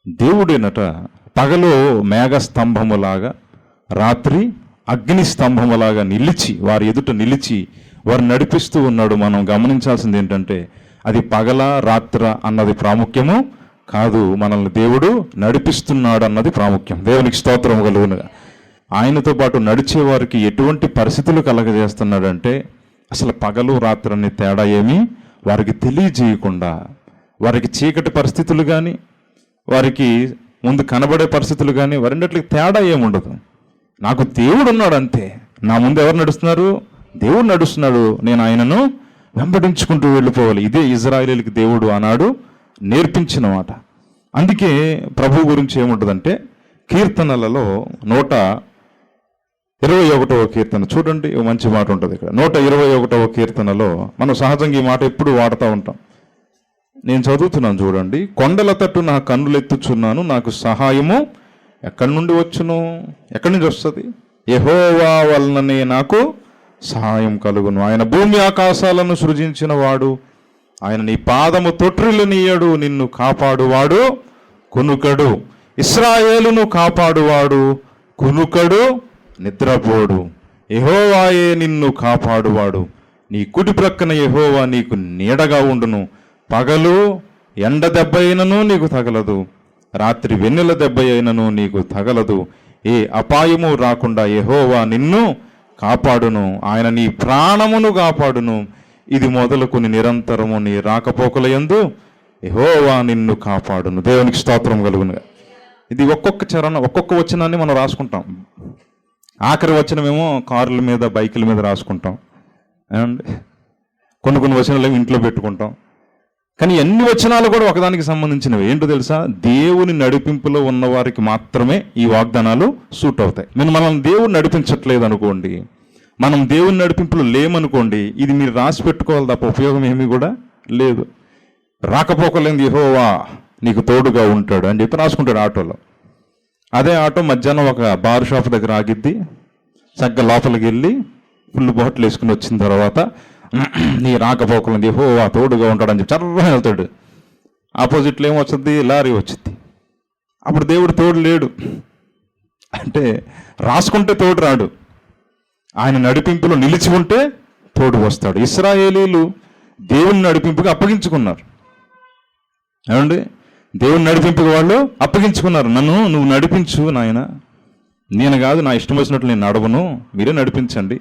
దేవుడేనట పగలు మేఘస్తంభములాగా, రాత్రి అగ్ని స్తంభములాగా నిలిచి, వారి ఎదుట నిలిచి వారు నడిపిస్తూ ఉన్నాడు. మనం గమనించాల్సింది ఏంటంటే అది పగల రాత్ర అన్నది ప్రాముఖ్యము కాదు, మనల్ని దేవుడు నడిపిస్తున్నాడు అన్నది ప్రాముఖ్యం. దేవునికి స్తోత్రం కలుగునుగా. ఆయనతో పాటు నడిచే వారికి ఎటువంటి పరిస్థితులు కలగజేస్తున్నాడంటే అసలు పగలు రాత్రి అనే తేడా ఏమీ వారికి తెలియజేయకుండా, వారికి చీకటి పరిస్థితులు కానీ వారికి ముందు కనబడే పరిస్థితులు కానీ వారింటికి తేడా ఏముండదు. నాకు దేవుడు ఉన్నాడు అంతే, నా ముందు ఎవరు నడుస్తున్నారు? దేవుడు నడుస్తున్నాడు, నేను ఆయనను వెంబడించుకుంటూ వెళ్ళిపోవాలి. ఇదే ఇజ్రాయేలీలకు దేవుడు ఆనాడు నేర్పించిన మాట. అందుకే ప్రభు గురించి ఏముంటుందంటే కీర్తనలలో 121వ కీర్తన చూడండి, మంచి మాట ఉంటుంది ఇక్కడ. 121వ కీర్తనలో మనం సహజంగా ఈ మాట ఎప్పుడు వాడుతూ ఉంటాం. నేను చదువుతున్నాను చూడండి. కొండల తట్టు నా కన్నులెత్తుచున్నాను, నాకు సహాయము ఎక్కడి నుండి వచ్చును? ఎక్కడి నుంచి వస్తుంది? యెహోవా వలననే నాకు సహాయం కలుగును. ఆయన భూమి ఆకాశాలను సృజించిన వాడు, ఆయన నీ పాదము తొట్రిల్లనీయడు, నిన్ను కాపాడువాడు కునుకడు. ఇశ్రాయేలును కాపాడువాడు కునుకడు, నిద్రపోడు. యెహోవాయే నిన్ను కాపాడువాడు, నీ కుడి ప్రక్కన యెహోవా నీకు నీడగా ఉండును. పగలు ఎండ దెబ్బ అయినను నీకు తగలదు, రాత్రి వెన్నెల దెబ్బ అయినను నీకు తగలదు. ఏ అపాయము రాకుండా యెహోవా నిన్ను కాపాడును, ఆయన నీ ప్రాణమును కాపాడును. ఇది మొదలుకొని నిరంతరము నీ రాకపోకలయందు యెహోవా నిన్ను కాపాడును. దేవునికి స్తోత్రం కలుగునుగా. ఇది ఒక్కొక్క చరణం, ఒక్కొక్క వచనాన్ని మనం రాసుకుంటాం. ఆఖరి వచనమేమో కారుల మీద బైకుల మీద రాసుకుంటాం, అండ్ కొన్ని వచనాలు ఇంట్లో పెట్టుకుంటాం. కానీ అన్ని వచనాలు కూడా ఒకదానికి సంబంధించినవి. ఏంటో తెలుసా? దేవుని నడిపింపులో ఉన్న వారికి మాత్రమే ఈ వాగ్దానాలు సూట్ అవుతాయి. మనల్ని దేవుడు నడిపించట్లేదు అనుకోండి, మనం దేవుని నడిపింపులో లేమనుకోండి, ఇది మీరు రాసి పెట్టుకోవాలి తప్ప ఉపయోగం ఏమీ కూడా లేదు. రాకపోకలేంది యెహోవా నీకు తోడుగా ఉంటాడు అని చెప్పి రాసుకుంటాడు ఆటోలో. అదే ఆటో మధ్యాహ్నం ఒక బార్ షాప్ దగ్గర ఆగిద్ది, చక్కగా లోపలికి వెళ్ళి ఫుల్ బాటిల్ వేసుకుని వచ్చిన తర్వాత నీ రాకపోకలేంది యెహోవా తోడుగా ఉంటాడని చెప్పి చర్రగా వెళ్తాడు. ఆపోజిట్లో ఏమొచ్చుద్ది? లారీ వచ్చింది. అప్పుడు దేవుడు తోడు లేడు అంటే రాసుకుంటే తోడు రాడు, ఆయన నడిపింపులో నిలిచి ఉంటే తోడు వస్తాడు. ఇశ్రాయేలీలు దేవుని నడిపింపుగా అప్పగించుకున్నారు. ఏమండి? దేవుని నడిపింపుగా వాళ్ళు అప్పగించుకున్నారు. నువ్వు నడిపించు నాయన, నేను కాదు, నా ఇష్టం వచ్చినట్లు నేను నడవను, మీరే నడిపించండి.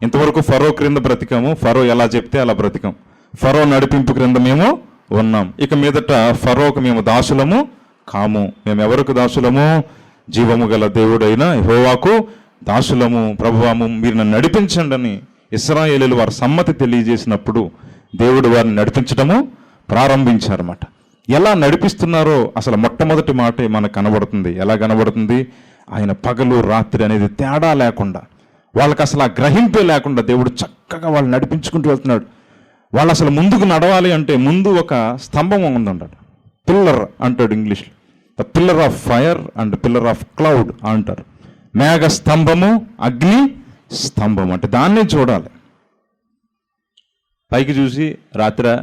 ఇంతవరకు ఫరో క్రింద బ్రతికాము, ఫరో ఎలా చెప్తే అలా బ్రతికాం, ఫరో నడిపింపు క్రింద మేము ఉన్నాం. ఇక మీదట ఫరోకు మేము దాసులము కాము. మేము ఎవరికి దాసులము? జీవము గల దేవుడైన యెహోవాకు దాసులము. ప్రభువాము మీరు నన్ను నడిపించండి అని ఇశ్రాయేలీయులు వారి సమ్మతి తెలియజేసినప్పుడు దేవుడు వారిని నడిపించడము ప్రారంభించారన్నమాట. ఎలా నడిపిస్తున్నారో అసలు మొట్టమొదటి మాటే మనకు కనబడుతుంది. ఎలా కనబడుతుంది? ఆయన పగలు రాత్రి అనేది తేడా లేకుండా, వాళ్ళకి అసలు ఆ గ్రహింపే లేకుండా దేవుడు చక్కగా వాళ్ళు నడిపించుకుంటూ వెళ్తున్నాడు. వాళ్ళు అసలు ముందుకు నడవాలి అంటే ముందు ఒక స్తంభం ఉందంటాడు, పిల్లర్ అంటాడు ఇంగ్లీష్లో. The pillar of fire and pillar of cloud అంటారు. మేఘ స్తంభము, అగ్ని స్తంభం అంటే దాన్నే చూడాలి. పైకి చూసి రాత్రి,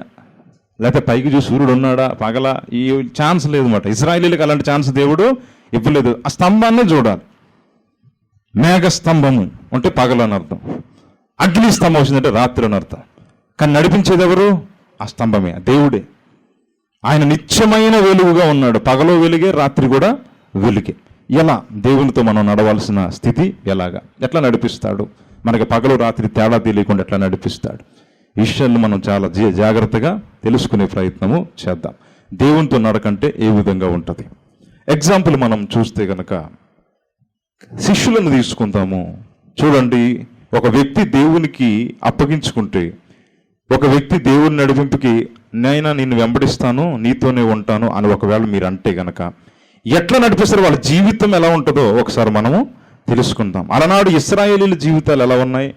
లేకపోతే పైకి చూసి సూర్యుడు ఉన్నాడా పగల, ఈ ఛాన్స్ లేదు అన్నమాట. ఇశ్రాయేలీలకు అలాంటి ఛాన్స్ దేవుడు ఇవ్వలేదు. ఆ స్తంభాన్నే చూడాలి. మేఘ స్తంభము అంటే పగలు అని అర్థం, అగ్ని స్తంభం వచ్చిందంటే రాత్రి అని అర్థం. కానీ నడిపించేది ఎవరు? ఆ స్తంభమే, దేవుడే. ఆయన నిత్యమైన వెలుగుగా ఉన్నాడు. పగలో వెలుగే, రాత్రి కూడా వెలుగే. ఎలా దేవునితో మనం నడవాల్సిన స్థితి ఎలాగా, ఎట్లా నడిపిస్తాడు? మనకి పగలు రాత్రి తేడా తెలియకుండా ఎట్లా నడిపిస్తాడు? ఈ విషయాన్ని మనం చాలా జాగ్రత్తగా తెలుసుకునే ప్రయత్నము చేద్దాం. దేవునితో నడకంటే ఏ విధంగా ఉంటుంది? ఎగ్జాంపుల్ మనం చూస్తే కనుక శిష్యులను తీసుకుందాము. చూడండి, ఒక వ్యక్తి దేవునికి అప్పగించుకుంటే, ఒక వ్యక్తి దేవుని నడిపింపుకి నైనా నిన్ను వెంబడిస్తాను, నీతోనే ఉంటాను అని ఒకవేళ మీరు అంటే గనక ఎట్లా నడిపిస్తారు, వాళ్ళ జీవితం ఎలా ఉంటుందో ఒకసారి మనము తెలుసుకుందాం. అలనాడు ఇశ్రాయేలీల జీవితాలు ఎలా ఉన్నాయి,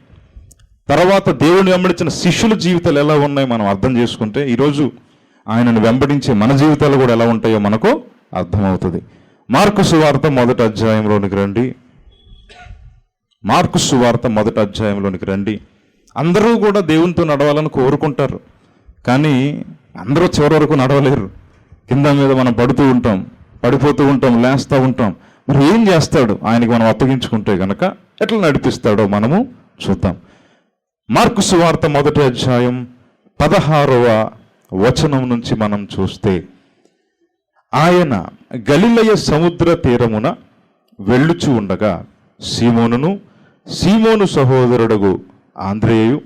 తర్వాత దేవుని వెంబడించిన శిష్యుల జీవితాలు ఎలా ఉన్నాయి మనం అర్థం చేసుకుంటే ఈరోజు ఆయనను వెంబడించే మన జీవితాలు కూడా ఎలా ఉంటాయో మనకు అర్థమవుతుంది. మార్కు సువార్త 1వ అధ్యాయంలోనికి రండి. మార్కు సువార్త 1వ అధ్యాయంలోనికి రండి. అందరూ కూడా దేవునితో నడవాలని కోరుకుంటారు, కానీ అందరూ చివరి వరకు నడవలేరు. కింద మీద మనం పడుతూ ఉంటాం. పడిపోతూ ఉంటాం, లేస్తూ ఉంటాం. మరి ఏం చేస్తాడు ఆయనకి మనం అప్పగించుకుంటే గనక? ఎట్లా నడిపిస్తాడో మనము చూద్దాం. మార్కు సువార్త 1వ అధ్యాయం 16వ వచనం నుంచి మనం చూస్తే, ఆయన గలిలయ సముద్ర తీరమున వెళ్ళుచు ఉండగా సీమోను సహోదరుడగు ఆంద్రేయు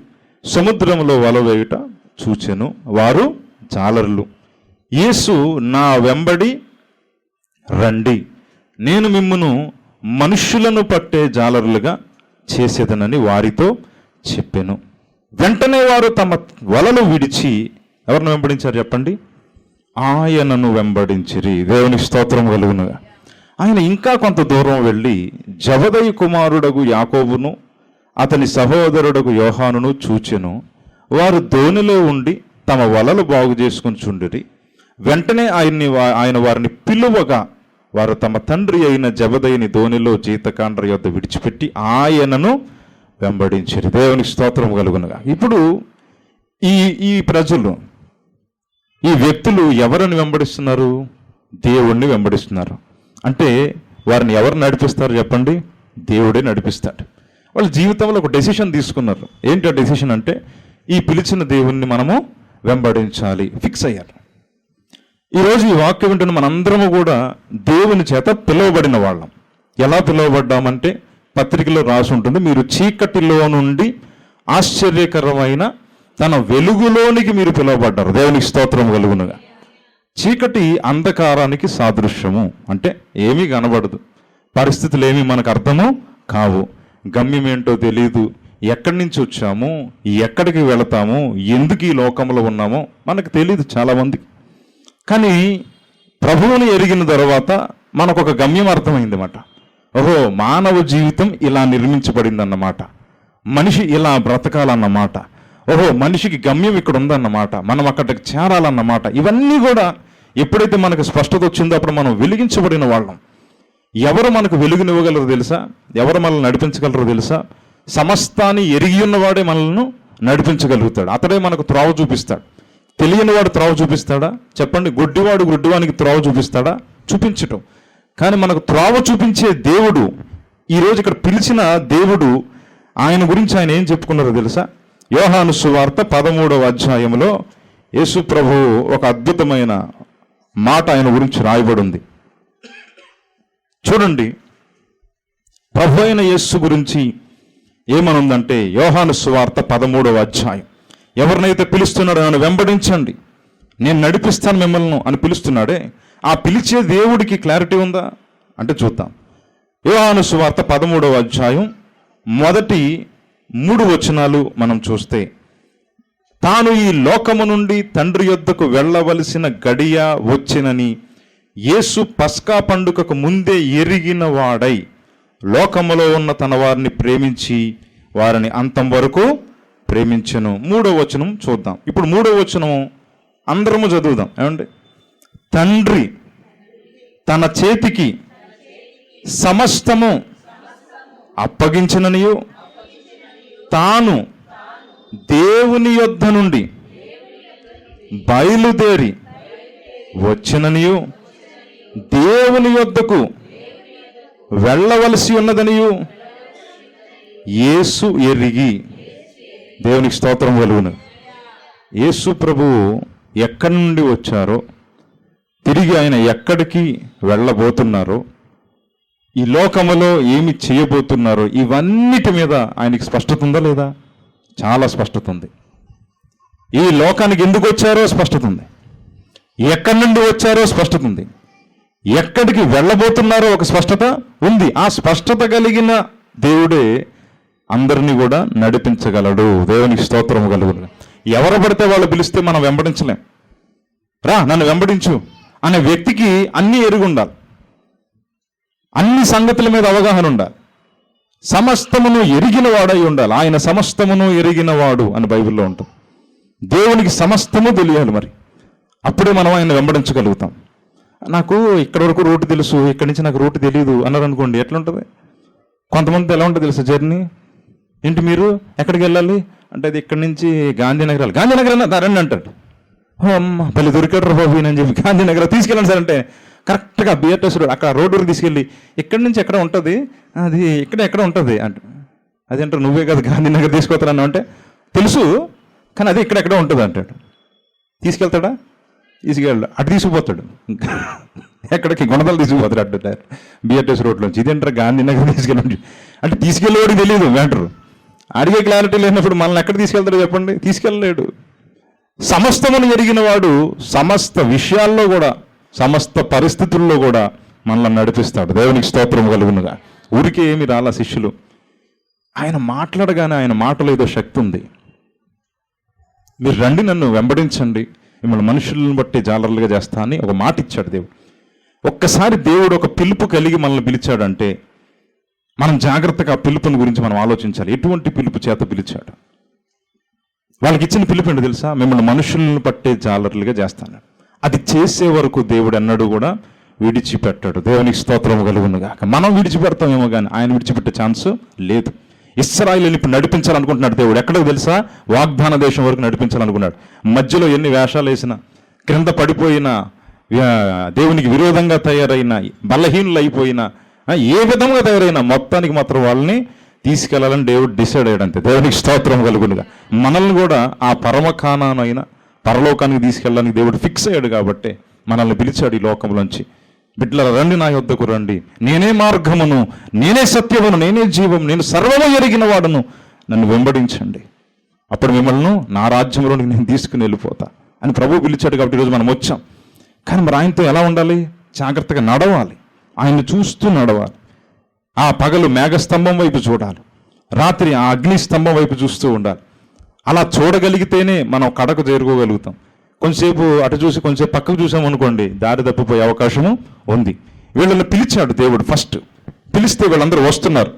సముద్రంలో వల వేయుట చూచెను. వారు జాలరులు. యేసు, నా వెంబడి రండి, నేను మిమ్మును మనుష్యులను పట్టే జాలరులుగా చేసేదనని వారితో చెప్పెను. వెంటనే వారు తమ వలలు విడిచి ఎవరిని వెంబడించారు చెప్పండి? ఆయనను వెంబడించిరి. దేవుని స్తోత్రం కలుగునుగా. ఆయన ఇంకా కొంత దూరం వెళ్ళి జబదయి కుమారుడగు యాకోబును అతని సహోదరుడగు యోహానును చూచెను. వారు దోణిలో ఉండి తమ వలలు బాగు చేసుకుని చుండిరి. వెంటనే ఆయన వారిని పిలువగా వారు తమ తండ్రి అయిన జబదయిని దోణిలో జీతకాండ్ర యొద్ద విడిచిపెట్టి ఆయనను వెంబడించిరి. దేవునికి స్తోత్రం కలుగునుగా. ఇప్పుడు ఈ ప్రజలు, ఈ వ్యక్తులు ఎవరిని వెంబడిస్తున్నారు? దేవుణ్ణి వెంబడిస్తున్నారు. అంటే వారిని ఎవరు నడిపిస్తారు చెప్పండి? దేవుడే నడిపిస్తాడు. వాళ్ళ జీవితంలో ఒక డెసిషన్ తీసుకున్నారు. ఏంటి ఆ డెసిషన్ అంటే, ఈ పిలిచిన దేవుణ్ణి మనము వెంబడించాలి, ఫిక్స్ అయ్యారు. ఈరోజు ఈ వాక్యం వింటున్న మనందరము కూడా దేవుని చేత పిలువబడిన వాళ్ళం. ఎలా పిలువబడ్డామంటే పత్రికలో రాసి ఉంటుంది, మీరు చీకటిలో నుండి ఆశ్చర్యకరమైన తన వెలుగులోనికి మీరు పిలువబడ్డారు. దేవునికి స్తోత్రం కలుగునుగా. చీకటి అంధకారానికి సాదృశ్యము. అంటే ఏమీ కనబడదు, పరిస్థితులు ఏమీ మనకు అర్థము కావు, గమ్యం ఏంటో తెలియదు, ఎక్కడి నుంచి వచ్చాము, ఎక్కడికి వెళతాము, ఎందుకు ఈ లోకంలో ఉన్నామో మనకు తెలియదు చాలామందికి. కానీ ప్రభువుని ఎరిగిన తర్వాత మనకు ఒక గమ్యం అర్థమైంది అన్నమాట. ఓహో, మానవ జీవితం ఇలా నిర్మించబడిందన్నమాట, మనిషి ఇలా బ్రతకాలన్నమాట, ఓహో మనిషికి గమ్యం ఇక్కడ ఉందన్నమాట, మనం అక్కడికి చేరాలన్నమాట. ఇవన్నీ కూడా ఎప్పుడైతే మనకు స్పష్టత వచ్చిందో అప్పుడు మనం వెలిగించబడిన వాళ్ళం. ఎవరు మనకు వెలుగునివ్వగలరో తెలుసా? ఎవరు మనల్ని నడిపించగలరో తెలుసా? సమస్తాన్ని ఎరిగి ఉన్నవాడే మనల్ని నడిపించగలుగుతాడు. అతడే మనకు త్రోవ చూపిస్తాడు. తెలియని వాడు త్రోవ చూపిస్తాడా చెప్పండి? గుడ్డివాడు గుడ్డివానికి త్రోవ చూపిస్తాడా? చూపించటం. కానీ మనకు త్రోవ చూపించే దేవుడు, ఈరోజు ఇక్కడ పిలిచిన దేవుడు, ఆయన గురించి ఆయన ఏం చెప్పుకున్నారో తెలుసా? యోహాను సువార్త 13వ అధ్యాయంలో యేసు ప్రభువు ఒక అద్భుతమైన మాట ఆయన గురించి రాయబడి ఉంది. చూడండి, ప్రభు అయిన యేసు గురించి ఏమనుందంటే, యోహాను సువార్త 13వ అధ్యాయం, ఎవరినైతే పిలుస్తున్నాడో నన్ను వెంబడించండి, నేను నడిపిస్తాను మిమ్మల్ని అని పిలుస్తున్నాడే, ఆ పిలిచే దేవుడికి క్లారిటీ ఉందా అంటే చూద్దాం. యోహాను సువార్త 13వ అధ్యాయం మొదటి 3 వచనాలు మనం చూస్తే, తాను ఈ లోకము నుండి తండ్రి యొద్దకు వెళ్ళవలసిన గడియ వచ్చినని యేసు పస్కా పండుగకు ముందే ఎరిగిన వాడై లోకములో ఉన్న తన వారిని ప్రేమించి వారిని అంతం వరకు ప్రేమించెను. 3వ వచనం చూద్దాం. ఇప్పుడు 3వ వచనం అందరము చదువుదాం. ఏమండి? తండ్రి తన చేతికి సమస్తము అప్పగించిననియు తాను దేవుని యొద్ద నుండి బయలుదేరి వచ్చిననియు దేవుని యొద్దకు వెళ్ళవలసి ఉన్నదనియు యేసు ఎరిగి. దేవునికి స్తోత్రం కలుగును. యేసు ప్రభువు ఎక్కడి నుండి వచ్చారో, తిరిగి ఆయన ఎక్కడికి వెళ్ళబోతున్నారో, ఈ లోకములో ఏమి చేయబోతున్నారో, ఇవన్నిటి మీద ఆయనకి స్పష్టత ఉందా లేదా? చాలా స్పష్టత ఉంది. ఈ లోకానికి ఎందుకు వచ్చారో స్పష్టత ఉంది, ఎక్కడి నుండి వచ్చారో స్పష్టత ఉంది, ఎక్కడికి వెళ్ళబోతున్నారో ఒక స్పష్టత ఉంది. ఆ స్పష్టత కలిగిన దేవుడే అందరినీ కూడా నడిపించగలడు. దేవునికి స్తోత్రం కలుగును. ఎవరు పడితే వాళ్ళు పిలిస్తే మనం వెంబడించలేం. రా నన్ను వెంబడించు అనే వ్యక్తికి అన్నీ ఎరుగు ఉండాలి, అన్ని సంగతుల మీద అవగాహన ఉండాలి, సమస్తమును ఎరిగిన వాడై ఉండాలి. ఆయన సమస్తమును ఎరిగిన వాడు అని బైబిల్లో ఉంటుంది. దేవునికి సమస్తము తెలియాలి, మరి అప్పుడే మనం ఆయన వెంబడించగలుగుతాం. నాకు ఇక్కడ వరకు రూట్ తెలుసు, ఇక్కడి నుంచి నాకు రూట్ తెలియదు అన్నారు అనుకోండి, ఎట్లుంటుంది? కొంతమంది ఎలా ఉంటుంది తెలుసు జర్నీ? ఏంటి మీరు ఎక్కడికి వెళ్ళాలి అంటే, అది ఇక్కడి నుంచి గాంధీనగర్ వెళ్ళాలి. గాంధీనగర్ రండి అంటాడు. ఓ అమ్మ పల్లె దొరికాడు బాబు అని చెప్పి గాంధీనగర్ తీసుకెళ్ళండి సార్ అంటే, కరెక్ట్గా బిఆర్టీసీ రోడ్ అక్కడ రోడ్డుకి తీసుకెళ్ళి ఇక్కడి నుంచి ఎక్కడ ఉంటుంది, అది ఎక్కడ ఉంటుంది అంట. అదేంటారు, నువ్వే కదా గాంధీనగర్ తీసుకొస్తానన్నావు అంటే తెలుసు, కానీ అది ఇక్కడెక్కడ ఉంటుంది అంటాడు. తీసుకెళ్తాడా? తీసుకెళ్ళాడు. అటు తీసుకుపోతాడు, ఎక్కడికి గుణదలు తీసుకుపోతాడు అడ్డు బిఆర్టీసీ రోడ్లోంచి. ఇదేంటారు గాంధీనగర్ తీసుకెళ్ళండి అంటే తీసుకెళ్ళేవాడికి తెలియదు మ్యాటరు. అడిగే క్లారిటీ లేనప్పుడు మనల్ని ఎక్కడ తీసుకెళ్తాడో చెప్పండి, తీసుకెళ్ళలేడు. సమస్తమును ఎరిగిన వాడు సమస్త విషయాల్లో కూడా సమస్త పరిస్థితుల్లో కూడా మనల్ని నడిపిస్తాడు. దేవునికి స్తోత్రం కలుగునుగా. ఊరికే ఏమి రాలా శిష్యులు, ఆయన మాట్లాడగానే ఆయన మాటలో ఏదో శక్తి ఉంది. మీరు రండి, నన్ను వెంబడించండి, మిమ్మల్ని మనుషులను బట్టి జాలర్లుగా చేస్తా అని ఒక మాట ఇచ్చాడు దేవుడు. ఒక్కసారి దేవుడు ఒక పిలుపు కలిగి మనల్ని పిలిచాడంటే మనం జాగ్రత్తగా ఆ పిలుపుని గురించి మనం ఆలోచించాలి. ఎటువంటి పిలుపు చేత పిలిచాడు? వాళ్ళకి ఇచ్చిన పిలుపు ఏంటో తెలుసా? మిమ్మల్ని మనుషులను పట్టే జాలర్లుగా చేస్తాను. అది చేసే వరకు దేవుడు అన్నాడు కూడా విడిచిపెట్టాడు. దేవునికి స్తోత్రం కలుగునుగా. మనం విడిచిపెడతామేమో కానీ ఆయన విడిచిపెట్టే ఛాన్స్ లేదు. ఇశ్రాయేలుని ఇప్పుడు నడిపించాలనుకుంటున్నాడు దేవుడు. ఎక్కడికి తెలుసా? వాగ్దాన దేశం వరకు నడిపించాలనుకున్నాడు. మధ్యలో ఎన్ని వేషాలు వేసినా, క్రింద పడిపోయిన, దేవునికి విరోధంగా తయారైన, బలహీనులు అయిపోయిన, ఏ విధంగా తయారైనా మొత్తానికి మాత్రం వాళ్ళని తీసుకెళ్లాలని దేవుడు డిసైడ్ అయ్యాడంతే. దేవునికి స్తోత్రం కలుగునుగా. మనల్ని కూడా ఆ పరమకానానైన పరలోకానికి తీసుకెళ్ళడానికి దేవుడు ఫిక్స్ అయ్యాడు కాబట్టి మనల్ని పిలిచాడు ఈ లోకంలోంచి. బిడ్డలారా, రండి నా యొద్దకు రండి, నేనే మార్గమును, నేనే సత్యమును, నేనే జీవం, నేను సర్వము ఎరిగిన వాడును, నన్ను వెంబడించండి, అప్పుడు మిమ్మల్ని నా రాజ్యంలోనికి నేను తీసుకుని వెళ్ళిపోతా అని ప్రభువు పిలిచాడు. కాబట్టి ఈరోజు మనం వచ్చాం. కానీ మరి ఆయనతో ఎలా ఉండాలి? జాగ్రత్తగా నడవాలి, ఆయన్ని చూస్తూ నడవాలి. ఆ పగలు మేఘస్తంభం వైపు చూడాలి, రాత్రి ఆ అగ్ని స్తంభం వైపు చూస్తూ ఉండాలి. అలా చూడగలిగితేనే మనం కడకు చేరుకోగలుగుతాం. కొంచెంసేపు అటు చూసి కొంచెంసేపు పక్కకు చూసామనుకోండి, దారి తప్పిపోయే అవకాశము ఉంది. వీళ్ళని పిలిచాడు దేవుడు. ఫస్ట్ పిలిస్తే వీళ్ళందరూ వస్తున్నారు.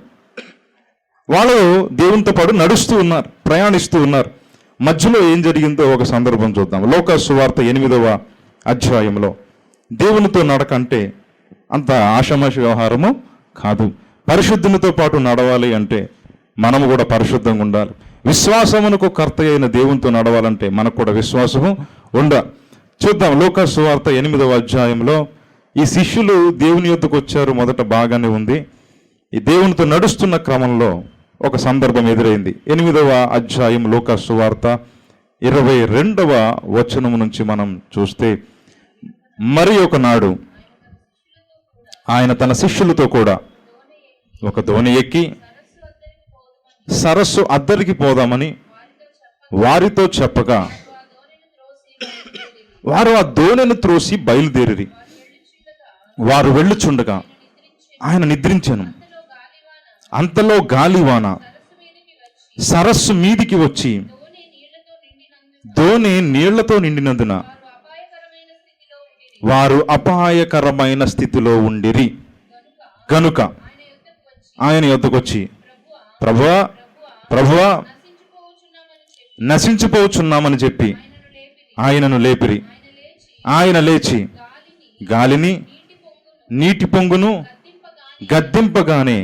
వాళ్ళు దేవునితో పాటు నడుస్తూ ఉన్నారు, ప్రయాణిస్తూ ఉన్నారు. మధ్యలో ఏం జరిగిందో ఒక సందర్భం చూద్దాం. లోకా సువార్త 8వ అధ్యాయంలో దేవునితో నడక అంటే అంత ఆషామాషి వ్యవహారము కాదు. పరిశుద్ధునితో పాటు నడవాలి అంటే మనము కూడా పరిశుద్ధంగా ఉండాలి. విశ్వాసమునకు కర్త అయిన దేవునితో నడవాలంటే మనకు కూడా విశ్వాసము ఉండాలి. చూద్దాం, లోకా సువార్త 8వ అధ్యాయంలో ఈ శిష్యులు దేవుని యొద్దకు వచ్చారు. మొదట బాగానే ఉంది. ఈ దేవునితో నడుస్తున్న క్రమంలో ఒక సందర్భం ఎదురైంది. 8వ అధ్యాయం లోకా సువార్త 22వ వచనము నుంచి మనం చూస్తే, మరి ఒకనాడు ఆయన తన శిష్యులతో కూడా ఒక దోణి ఎక్కి సరస్సు అద్దరికి పోదామని వారితో చెప్పగా వారు ఆ దోణిని త్రోసి బయలుదేరి వారు వెళ్ళుచుండగా ఆయన నిద్రించెను. అంతలో గాలివాన సరస్సు మీదికి వచ్చి దోణి నీళ్లతో నిండినందున వారు అపాయకరమైన స్థితిలో ఉండిరి. గనుక ఆయన యొద్దకు వచ్చి, ప్రభువా ప్రభువా నశించిపోచున్నామని చెప్పి ఆయనను లేపిరి. ఆయన లేచి గాలిని నీటి పొంగును గద్దింపగానే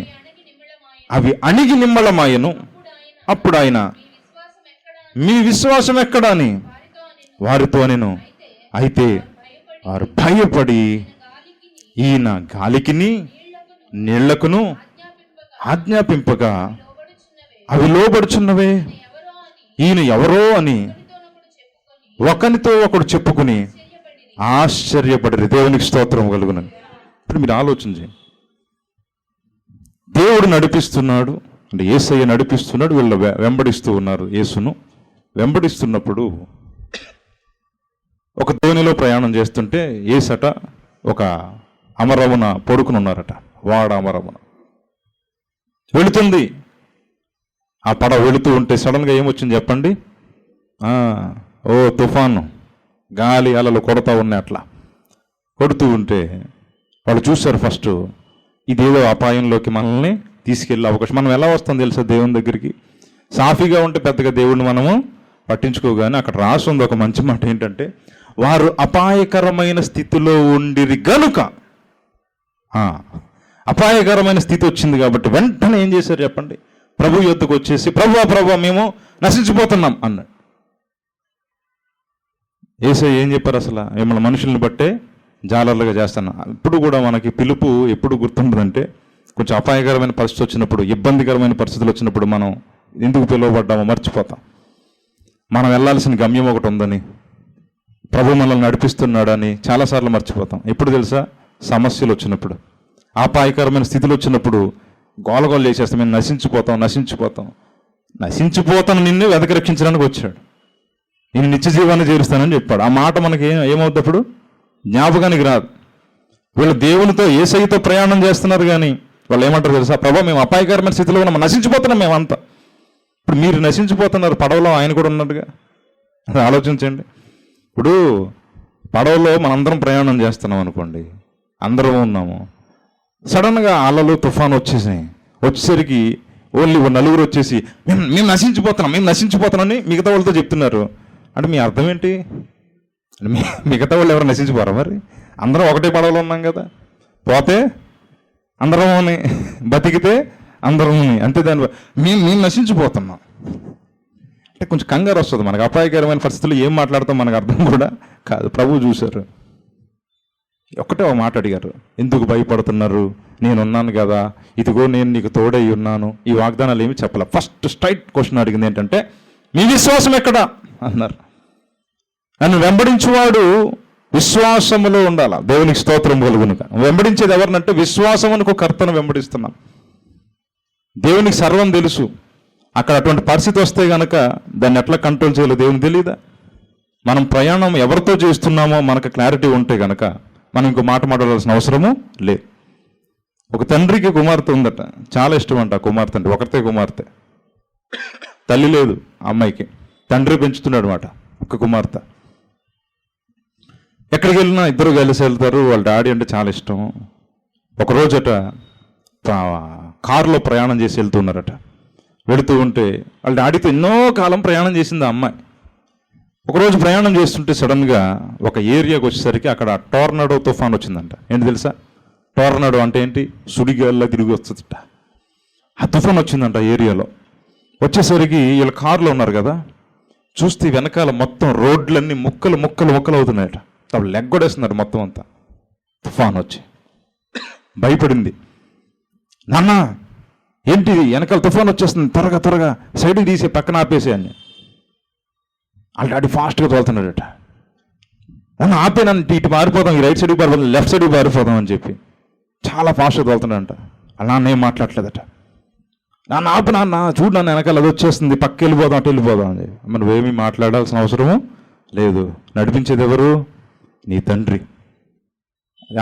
అవి అణిగి నిమ్మళమాయను. అప్పుడు ఆయన, మీ విశ్వాసం ఎక్కడా అని వారితో అనెను. అయితే వారు భయపడి ఈయన గాలికిని నీళ్లకును ఆజ్ఞాపింపగా అవి లోబడుచున్నవే, ఈయన ఎవరో అని ఒకరితో ఒకడు చెప్పుకుని ఆశ్చర్యపడి దేవునికి స్తోత్రం కలుగునని. ఇప్పుడు మీరు ఆలోచించండి, దేవుడు నడిపిస్తున్నాడు అంటే యేసయ్య నడిపిస్తున్నాడు, వీళ్ళు వెంబడిస్తూ ఉన్నారు. యేసును వెంబడిస్తున్నప్పుడు ఒక దోణిలో ప్రయాణం చేస్తుంటే యేసట ఒక అమరమున పడుకుని ఉన్నారట. వాడ అమరమున వెళుతుంది. ఆ పడవ వెళుతూ ఉంటే సడన్గా ఏమొచ్చింది చెప్పండి? ఓ తుఫాను, గాలి అలలు కొడతా ఉన్నాయి. అట్లా కొడుతూ ఉంటే వాళ్ళు చూశారు ఫస్ట్, ఇదేదో అపాయంలోకి మనల్ని తీసుకెళ్ళే అవకాశం. మనం ఎలా వస్తాం తెలుసా దేవుని దగ్గరికి? సాఫీగా ఉంటే పెద్దగా దేవుడిని మనము పట్టించుకోగానే అక్కడ రాసి ఉంది ఒక మంచి మాట ఏంటంటే, వారు అపాయకరమైన స్థితిలో ఉండిరి గనుక. అపాయకరమైన స్థితి వచ్చింది కాబట్టి వెంటనే ఏం చేశారు చెప్పండి? ప్రభు యొద్దకు వచ్చేసి, ప్రభువా మేము నశించిపోతున్నాం అన్నాడు. యేసయ్య ఏం చెప్పారు? అసలు మిమ్మల్ని మనుషుల్ని బట్టే జాలర్లుగా చేస్తాను. ఇప్పుడు కూడా మనకి పిలుపు ఎప్పుడు గుర్తుంటుందంటే కొంచెం అపాయకరమైన పరిస్థితి వచ్చినప్పుడు, ఇబ్బందికరమైన పరిస్థితులు వచ్చినప్పుడు మనం ఎందుకు పిలువబడ్డామో మర్చిపోతాం. మనం వెళ్ళాల్సిన గమ్యం ఒకటి ఉందని, ప్రభు మనల్ని నడిపిస్తున్నాడని చాలాసార్లు మర్చిపోతాం. ఎప్పుడు తెలుసా? సమస్యలు వచ్చినప్పుడు, అపాయకరమైన స్థితిలో వచ్చినప్పుడు గోలగోలు చేసేస్తాం. మేము నశించిపోతాను నిన్ను వెదకి రక్షించడానికి వచ్చాడు, నేను నిత్య జీవాన్ని చేరుస్తానని చెప్పాడు. ఆ మాట మనకి ఏమవుతుంది? అప్పుడు జ్ఞాపకానికి రాదు. వీళ్ళు దేవునితో యేసయ్యతో ప్రయాణం చేస్తున్నారు, కానీ వాళ్ళు ఏమంటారు తెలుసా? ప్రభు మేము అపాయకరమైన స్థితిలో ఉన్నాం, నశించిపోతున్నాం మేమంతా. ఇప్పుడు మీరు నశించిపోతున్నారు, పడవలో ఆయన కూడా ఉన్నట్టుగా. అది ఆలోచించండి. ఇప్పుడు పడవలో మనందరం ప్రయాణం చేస్తున్నాం అనుకోండి, అందరం ఉన్నాము. సడన్గా అలలు తుఫాను వచ్చేసరికి ఓన్లీ నలుగురు వచ్చేసి మేము నశించిపోతున్నామని మిగతా వాళ్ళతో చెప్తున్నారు. అంటే మీ అర్థం ఏంటి? మిగతా వాళ్ళు ఎవరు నశించిపోరా? మరి అందరం ఒకటే పడవలో ఉన్నాం కదా. పోతే అందరం, బతికితే అందరం, అంతే. దాని మేము నశించిపోతున్నాం అంటే కొంచెం కంగారు వస్తుంది మనకు. అపాయకరమైన పరిస్థితుల్లో ఏం మాట్లాడతాం మనకు అర్థం కూడా కాదు. ప్రభువు చూశారు, ఒక్కటే ఒక మాట అడిగారు, ఎందుకు భయపడుతున్నారు? నేనున్నాను కదా, ఇదిగో నేను నీకు తోడై ఉన్నాను. ఈ వాగ్దానాలు ఏమి చెప్పాల. ఫస్ట్ స్ట్రైట్ క్వశ్చన్ అడిగింది ఏంటంటే, మీ విశ్వాసం ఎక్కడా అన్నారు. నన్ను వెంబడించేవాడు విశ్వాసములో ఉండాల. దేవునికి స్తోత్రం కలుగునుగా. వెంబడించేది ఎవరినంటే విశ్వాసమునకు కర్తను వెంబడిస్తున్నాం. దేవునికి సర్వం తెలుసు. అక్కడ అటువంటి పరిస్థితి వస్తే కనుక దాన్ని ఎట్లా కంట్రోల్ చేయాలో దేవునికి తెలియదా? మనం ప్రయాణం ఎవరితో చేస్తున్నామో మనకు క్లారిటీ ఉంటే కనుక మనం ఇంకో మాట మాట్లాడాల్సిన అవసరము లేదు. ఒక తండ్రికి కుమార్తె ఉందట, చాలా ఇష్టం అంట. కుమార్తె అంటే ఒకరితే కుమార్తె, తల్లి లేదు ఆ అమ్మాయికి, తండ్రి పెంచుతున్నాడు అనమాట ఒక కుమార్తె. ఎక్కడికి వెళ్ళినా ఇద్దరు కలిసి వెళ్తారు. వాళ్ళ డాడీ అంటే చాలా ఇష్టం. ఒకరోజట కారులో ప్రయాణం చేసి వెళ్తున్నారట. వెళుతూ ఉంటే వాళ్ళ డాడీతో ఎన్నో కాలం ప్రయాణం చేసింది ఆ అమ్మాయి. ఒకరోజు ప్రయాణం చేస్తుంటే సడన్గా ఒక ఏరియాకి వచ్చేసరికి అక్కడ టోర్నాడో తుఫాన్ వచ్చిందంట. ఏంటి తెలుసా? టోర్నాడో అంటే ఏంటి? సుడిగాల్లో తిరిగి వస్తుందట. ఆ తుఫాన్ వచ్చిందంట ఏరియాలో. వచ్చేసరికి వీళ్ళ కారులో ఉన్నారు కదా, చూస్తే వెనకాల మొత్తం రోడ్లన్నీ ముక్కలు అవుతున్నాయట. తను లెగ్గొడేస్తున్నారు మొత్తం అంతా. తుఫాన్ వచ్చి భయపడింది. నాన్న ఏంటి వెనకాల తుఫాన్ వచ్చేస్తుంది, త్వరగా సైడ్కి తీసే, పక్కన ఆపేసే అని. వాళ్ళ డాడీ ఫాస్ట్గా తోలుతున్నాడట. నన్ను ఆపే, నన్ను ఇటు మారిపోతాం, ఈ రైట్ సైడ్కి పారిపోతాం, లెఫ్ట్ సైడ్కి పారిపోతాం అని చెప్పి చాలా ఫాస్ట్గా తోలుతున్నాడంట. అలా నాన్న ఏం మాట్లాడలేదట. నాన్న ఆపు, నాన్న చూడు, నన్ను వెనకాల అది వచ్చేస్తుంది, పక్క వెళ్ళిపోదాం, అటు వెళ్ళిపోదాం అని చెప్పి. మనం ఏమీ మాట్లాడాల్సిన అవసరము లేదు. నడిపించేది ఎవరు? నీ తండ్రి.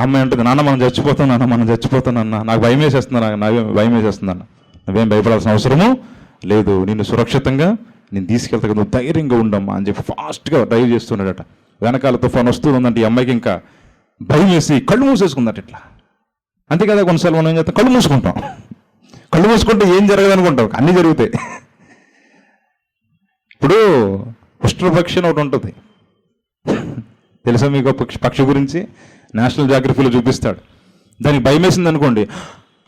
అమ్మాయి అంటుంది, నాన్న మనం చచ్చిపోతాం అన్న, నాకు భయం వేసేస్తుందన్న. నువ్వేం భయపడాల్సిన అవసరము లేదు, నిన్ను సురక్షితంగా నేను తీసుకెళ్తా, నువ్వు ధైర్యంగా ఉండమ్మా అని చెప్పి ఫాస్ట్గా డ్రైవ్ చేస్తున్నాడట. వెనకాల తుఫాన్ వస్తుందంటే ఈ అమ్మాయికి ఇంకా భయం వేసి కళ్ళు మూసేసుకుందట ఇట్లా. అంతే కదా, కొన్నిసార్లు మనం ఏం చేస్తాం, కళ్ళు మూసుకుంటాం. కళ్ళు మూసుకుంటే ఏం జరగదు అనుకుంటాం, అన్నీ జరుగుతాయి. ఇప్పుడు ఉష్ట్రపక్షి అని ఒకటి ఉంటుంది, తెలుసా మీకు? పక్షి గురించి నేషనల్ జాగ్రఫీలో చూపిస్తాడు. దానికి భయం వేసింది అనుకోండి,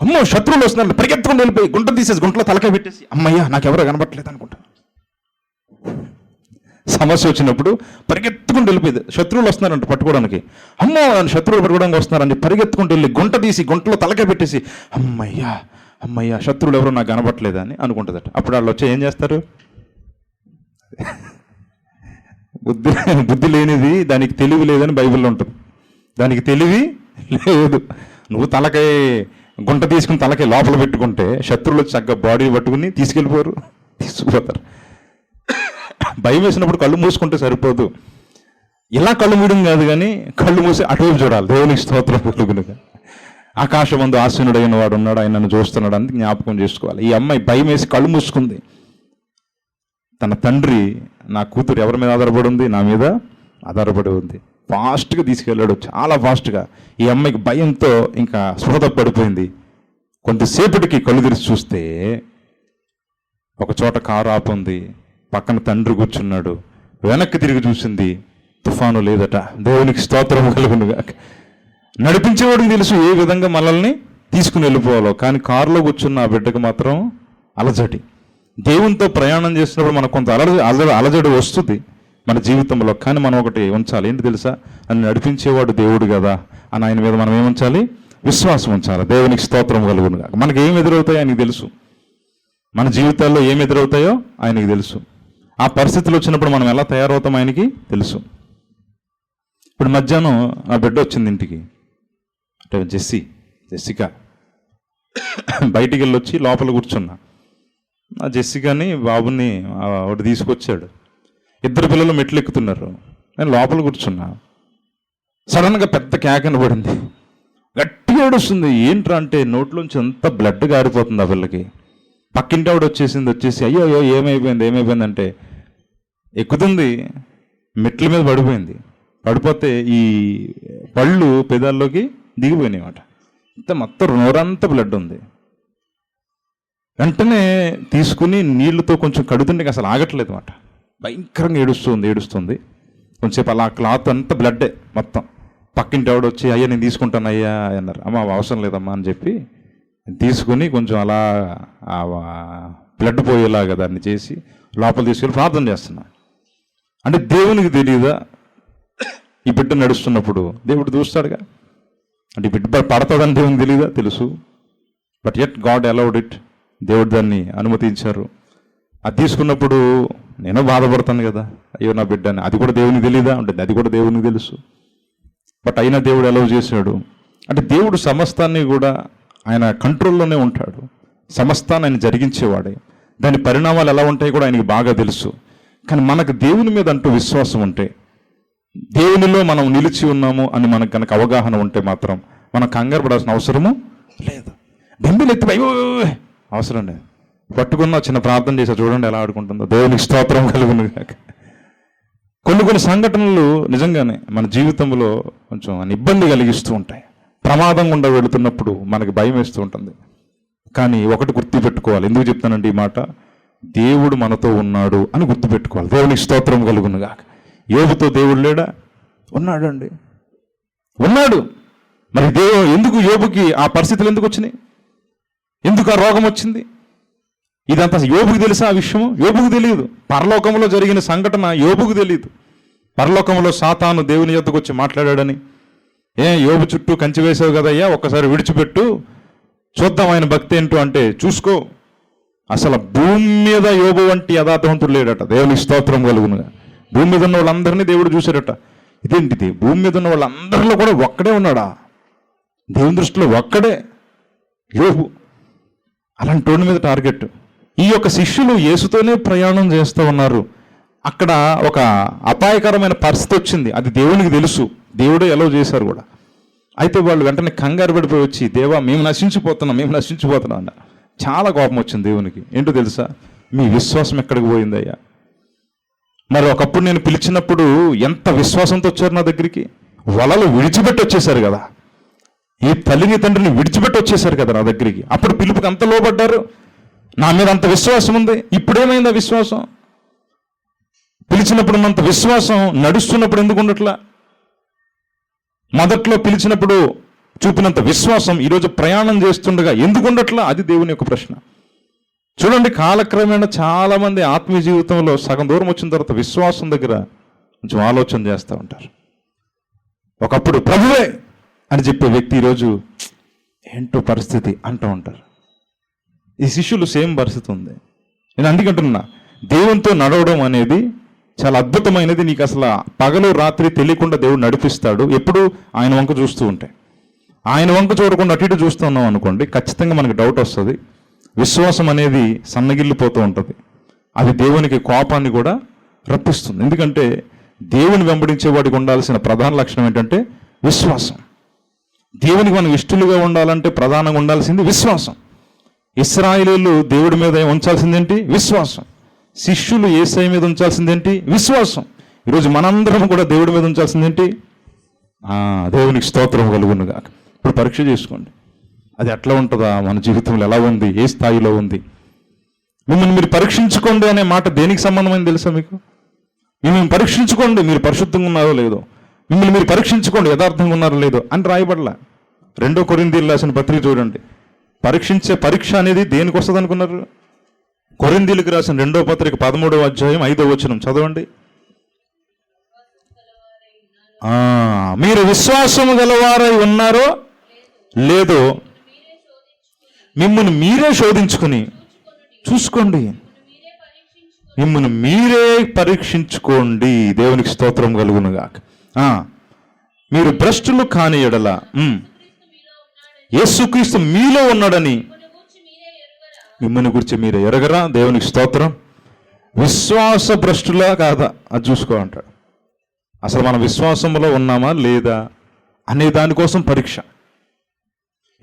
అమ్మో శత్రువులు వస్తున్నారు, పరిగెత్తుకొని వెళ్ళిపోయి గుంట తీసేసి గుంటలో తలకాయ పెట్టేసి, అమ్మయ్యా నాకెవరో కనబట్టలేదు అనుకుంటా. సమస్య వచ్చినప్పుడు పరిగెత్తుకుంటూ వెళ్ళిపోయింది. శత్రువులు వస్తున్నారంట పట్టుకోవడానికి, అమ్మో శత్రువులు పట్టుకోవడానికి వస్తున్నారని పరిగెత్తుకుంటూ వెళ్ళి గుంట తీసి గుంటలో తలకాయ పెట్టేసి, అమ్మయ్యా శత్రువులు ఎవరో నాకు కనబట్టలేదని అనుకుంటుందట. అప్పుడు వాళ్ళు వచ్చి ఏం చేస్తారు? బుద్ధి లేనిది దానికి తెలివి లేదని బైబిల్లో ఉంటుంది. దానికి తెలివి లేదు. నువ్వు తలకాయ గుంట తీసుకుని తలకాయ లోపల పెట్టుకుంటే శత్రువులు చక్కగా బాడీ పట్టుకుని తీసుకుపోతారు. భయం వేసినప్పుడు కళ్ళు మూసుకుంటే సరిపోదు. ఇలా కళ్ళు మూయడం కాదు, కానీ కళ్ళు మూసి అటువైపు చూడాలి. దేవునికి స్తోత్రం కలుగునుగా. ఆకాశమందు ఆసీనుడైన వాడు ఉన్నాడు, ఆయన నన్ను చూస్తున్నాడు అని జ్ఞాపకం చేసుకోవాలి. ఈ అమ్మాయి భయం వేసి కళ్ళు మూసుకుంది. తన తండ్రి, నా కూతురు ఎవరి మీద ఆధారపడి ఉంది? నా మీద ఆధారపడి ఉంది. ఫాస్ట్గా తీసుకెళ్ళాడు, చాలా ఫాస్ట్గా. ఈ అమ్మాయికి భయంతో ఇంకా స్పృహ పడిపోయింది. కొంతసేపటికి కళ్ళు తెరిచి చూస్తే ఒక చోట కారు ఆపుంది, పక్కన తండ్రి కూర్చున్నాడు. వెనక్కి తిరిగి చూసింది, తుఫాను లేదట. దేవునికి స్తోత్రం కలుగునుగా. నడిపించేవాడికి తెలుసు ఏ విధంగా మనల్ని తీసుకుని వెళ్ళిపోవాలో, కానీ కారులో కూర్చున్న ఆ బిడ్డకు మాత్రం అలజడి. దేవునితో ప్రయాణం చేసినప్పుడు మనకు కొంత అలజడి వస్తుంది, మన జీవితంలో. కానీ మనం ఒకటి ఉంచాలి, ఏంటి తెలుసా? నన్ను నడిపించేవాడు దేవుడు కదా అని ఆయన మీద మనం ఏముంచాలి? విశ్వాసం ఉంచాలి. దేవునికి స్తోత్రం కలుగును గాక. మనకి ఏం ఎదురవుతాయో ఆయనకి తెలుసు. మన జీవితాల్లో ఏం ఎదురవుతాయో ఆయనకి తెలుసు. ఆ పరిస్థితులు వచ్చినప్పుడు మనం ఎలా తయారవుతాం ఆయనకి తెలుసు. ఇప్పుడు మధ్యాహ్నం ఆ బిడ్డ వచ్చింది ఇంటికి, అంటే జెస్సిక బయటికి వెళ్ళొచ్చి లోపల కూర్చున్నా. ఆ జెస్సికాని బాబుని ఒకటి తీసుకొచ్చాడు. ఇద్దరు పిల్లలు మెట్లు ఎక్కుతున్నారు, నేను లోపల కూర్చున్నా. సడన్గా పెద్ద కేకన పడింది, గట్టిగా ఏడుస్తుంది. ఏంట్రా అంటే నోట్లోంచి అంత బ్లడ్ గారిపోతుంది ఆ పిల్లకి. పక్కింటి ఆవిడ వచ్చేసి అయ్యో అయ్యో ఏమైపోయింది అంటే ఎక్కుతుంది, మెట్ల మీద పడిపోతే ఈ పళ్ళు పెదాల్లోకి దిగిపోయినాయి అన్నమాట. ఇంత మొత్తం నోరంతా బ్లడ్ ఉంది. వెంటనే తీసుకుని నీళ్లతో కొంచెం కడుతుంటే అసలు ఆగట్లేదు అన్నమాట. భయంకరంగా ఏడుస్తుంది. కొంచెంసేపు అలా క్లాత్ అంతా బ్లడ్డే మొత్తం. పక్కింటి ఆవిడ వచ్చి అయ్యా నేను తీసుకుంటాను అయ్యా అన్నారు. అమ్మ అవసరం లేదమ్మా అని చెప్పి తీసుకుని కొంచెం అలా బ్లడ్ పోయేలాగా దాన్ని చేసి లోపల తీసుకెళ్ళి ప్రార్థన చేస్తున్నా. అంటే దేవునికి తెలియదా ఈ బిడ్డ నడుస్తున్నప్పుడు? దేవుడు చూస్తాడుగా. అంటే ఈ బిడ్డ పడతాడని దేవునికి తెలియదా? తెలుసు. But at God allowed it. దేవుడు దాన్ని అనుమతించారు. అది తీసుకున్నప్పుడు నేను బాధపడతాను కదా, అయ్యో నా బిడ్డ అని. అది కూడా దేవునికి తెలియదా? అంటే అది కూడా దేవునికి తెలుసు. బట్ అయినా దేవుడు అలౌ చేశాడు. అంటే దేవుడు సమస్తాన్ని కూడా ఆయన కంట్రోల్లోనే ఉంటాడు. సమస్తాన్ని ఆయన జరిగించేవాడే. దాని పరిణామాలు ఎలా ఉంటాయి కూడా ఆయనకి బాగా తెలుసు. కానీ మనకు దేవుని మీద అంటూ విశ్వాసం ఉంటే, దేవునిలో మనం నిలిచి ఉన్నాము అని మనకు కనుక అవగాహన ఉంటే మాత్రం మనం కంగారు పడాల్సిన అవసరము లేదు. బెంబిలు ఎత్తి అయ్యో అవసరం లేదు. పట్టుకున్న చిన్న ప్రార్థన చేసా, చూడండి ఎలా ఆడుకుంటుందో. దేవునికి స్తోత్రం కలుగును గాక. కొన్ని సంఘటనలు నిజంగానే మన జీవితంలో కొంచెం ఇబ్బంది కలిగిస్తూ ఉంటాయి. ప్రమాదం గుండా వెళుతున్నప్పుడు మనకి భయం వేస్తూ ఉంటుంది. కానీ ఒకటి గుర్తుపెట్టుకోవాలి. ఎందుకు చెప్తానంటే ఈ మాట, దేవుడు మనతో ఉన్నాడు అని గుర్తుపెట్టుకోవాలి. దేవునికి స్తోత్రం కలుగును గాక. యోబుతో దేవుడు లేడా? ఉన్నాడండి, ఉన్నాడు. మరి ఎందుకు యోబుకి ఆ పరిస్థితులు ఎందుకు వచ్చినాయి? ఎందుకు ఆ రోగం వచ్చింది? ఇదంతా యోబుకు తెలుసా? ఆ విషయం యోబుకు తెలియదు. పరలోకంలో జరిగిన సంఘటన యోబుకు తెలియదు. పరలోకంలో సాతాను దేవుని యొద్దకు వచ్చి మాట్లాడాడని, యోబు చుట్టూ కంచి వేసావు కదయ్యా, ఒక్కసారి విడిచిపెట్టు చూద్దాం ఆయన భక్తి ఏంటో అంటే, చూసుకో అసలు భూమి మీద యోబు వంటి యథార్థవంతుడు లేడట. దేవుని స్తోత్రం కలుగునుగా. భూమి మీద ఉన్న వాళ్ళందరినీ దేవుడు చూశాడట. ఇదేంటిది, భూమి మీద ఉన్న వాళ్ళందరిలో కూడా ఒక్కడే ఉన్నాడా? దేవుని దృష్టిలో ఒక్కడే యోబు. అలాంటి వాడి మీద టార్గెట్. ఈ యొక్క శిష్యులు యేసుతోనే ప్రయాణం చేస్తూ ఉన్నారు. అక్కడ ఒక అపాయకరమైన పరిస్థితి వచ్చింది. అది దేవునికి తెలుసు, దేవుడే ఎలవ్ చేశారు కూడా. అయితే వాళ్ళు వెంటనే కంగారు పడిపోయి వచ్చి, దేవా మేము నశించిపోతున్నాం అన్న. చాలా కోపం వచ్చింది దేవునికి. ఏంటో తెలుసా? మీ విశ్వాసం ఎక్కడికి పోయిందయ్యా? మరి ఒకప్పుడు నేను పిలిచినప్పుడు ఎంత విశ్వాసంతో వచ్చారు నా దగ్గరికి. వలలు విడిచిపెట్టి వచ్చేసారు కదా, ఈ తల్లిని తండ్రిని విడిచిపెట్టి వచ్చేసారు కదా నా దగ్గరికి. అప్పుడు పిలుపుకి అంత లోబడ్డారు, నా మీద అంత విశ్వాసం ఉంది. ఇప్పుడేమైంది ఆ విశ్వాసం? పిలిచినప్పుడు ఉన్నంత విశ్వాసం నడుస్తున్నప్పుడు ఎందుకు ఉండట్లా? మొదట్లో పిలిచినప్పుడు చూపినంత విశ్వాసం ఈరోజు ప్రయాణం చేస్తుండగా ఎందుకు ఉండట్లా? అది దేవుని యొక్క ప్రశ్న. చూడండి, కాలక్రమేణా చాలామంది ఆత్మీయ జీవితంలో సగం దూరం వచ్చిన తర్వాత విశ్వాసం దగ్గర కొంచెం ఆలోచన చేస్తూ ఉంటారు. ఒకప్పుడు ప్రభువే అని చెప్పే వ్యక్తి ఈరోజు ఏంటో పరిస్థితి అంటూ ఉంటారు. ఈ శిష్యులు సేమ్ పరిస్థితి ఉంది. నేను అందుకంటున్నా, దేవునితో నడవడం అనేది చాలా అద్భుతమైనది. నీకు అసలు పగలు రాత్రి తెలియకుండా దేవుడు నడిపిస్తాడు. ఎప్పుడు ఆయన వంక చూస్తూ ఉంటే. ఆయన వంక చూడకుండా అటు ఇటు చూస్తూ ఉన్నాం అనుకోండి, ఖచ్చితంగా మనకు డౌట్ వస్తుంది. విశ్వాసం అనేది సన్నగిల్లిపోతూ ఉంటుంది. అది దేవునికి కోపాన్ని కూడా రప్పిస్తుంది. ఎందుకంటే దేవుని వెంబడించేవాడికి ఉండాల్సిన ప్రధాన లక్షణం ఏంటంటే విశ్వాసం. దేవునికి మనం ఇష్టలుగా ఉండాలంటే ప్రధానంగా ఉండాల్సింది విశ్వాసం. ఇశ్రాయేలీయులు దేవుడి మీద ఉంచాల్సిందేంటి? విశ్వాసం. శిష్యులు యేసయ్య మీద ఉంచాల్సిందేంటి? విశ్వాసం. ఈరోజు మనందరం కూడా దేవుడి మీద ఉంచాల్సిందేంటి? దేవునికి స్తోత్రం కలుగునుగా. ఇప్పుడు పరీక్ష చేసుకోండి, అది ఎట్లా ఉంటుందా, మన జీవితంలో ఎలా ఉంది, ఏ స్థాయిలో ఉంది. మిమ్మల్ని మీరు పరీక్షించుకోండి అనే మాట దేనికి సంబంధమైంది తెలుసా మీకు? మిమ్మల్ని పరీక్షించుకోండి, మీరు పరిశుద్ధంగా ఉన్నారో లేదో. మిమ్మల్ని మీరు పరీక్షించుకోండి, యథార్థంగా ఉన్నారో లేదో అని రాయబడలా. 2 కొరింథీయులు రాసిన పత్రిక చూడండి. పరీక్ష అనేది దేనికి వస్తుంది అనుకున్నారు? కొరింథీయులకు రాసిన 2వ పత్రిక 13వ అధ్యాయం 5వ వచనం చదవండి. మీరు విశ్వాసము గలవారై ఉన్నారో లేదో మిమ్మల్ని మీరే శోధించుకుని చూసుకోండి. మిమ్మల్ని మీరే పరీక్షించుకోండి. దేవునికి స్తోత్రం కలుగునుగాక. మీరు భ్రష్టులు కాని ఎడల యేసుక్రీస్తు మీలో ఉన్నాడని మిమ్మల్ని గురించి మీరు ఎరగరా? దేవునికి స్తోత్రం. విశ్వాస భ్రష్టులా కాదా అది చూసుకో అంటాడు. అసలు మన విశ్వాసంలో ఉన్నామా లేదా అనే దానికోసం పరీక్ష.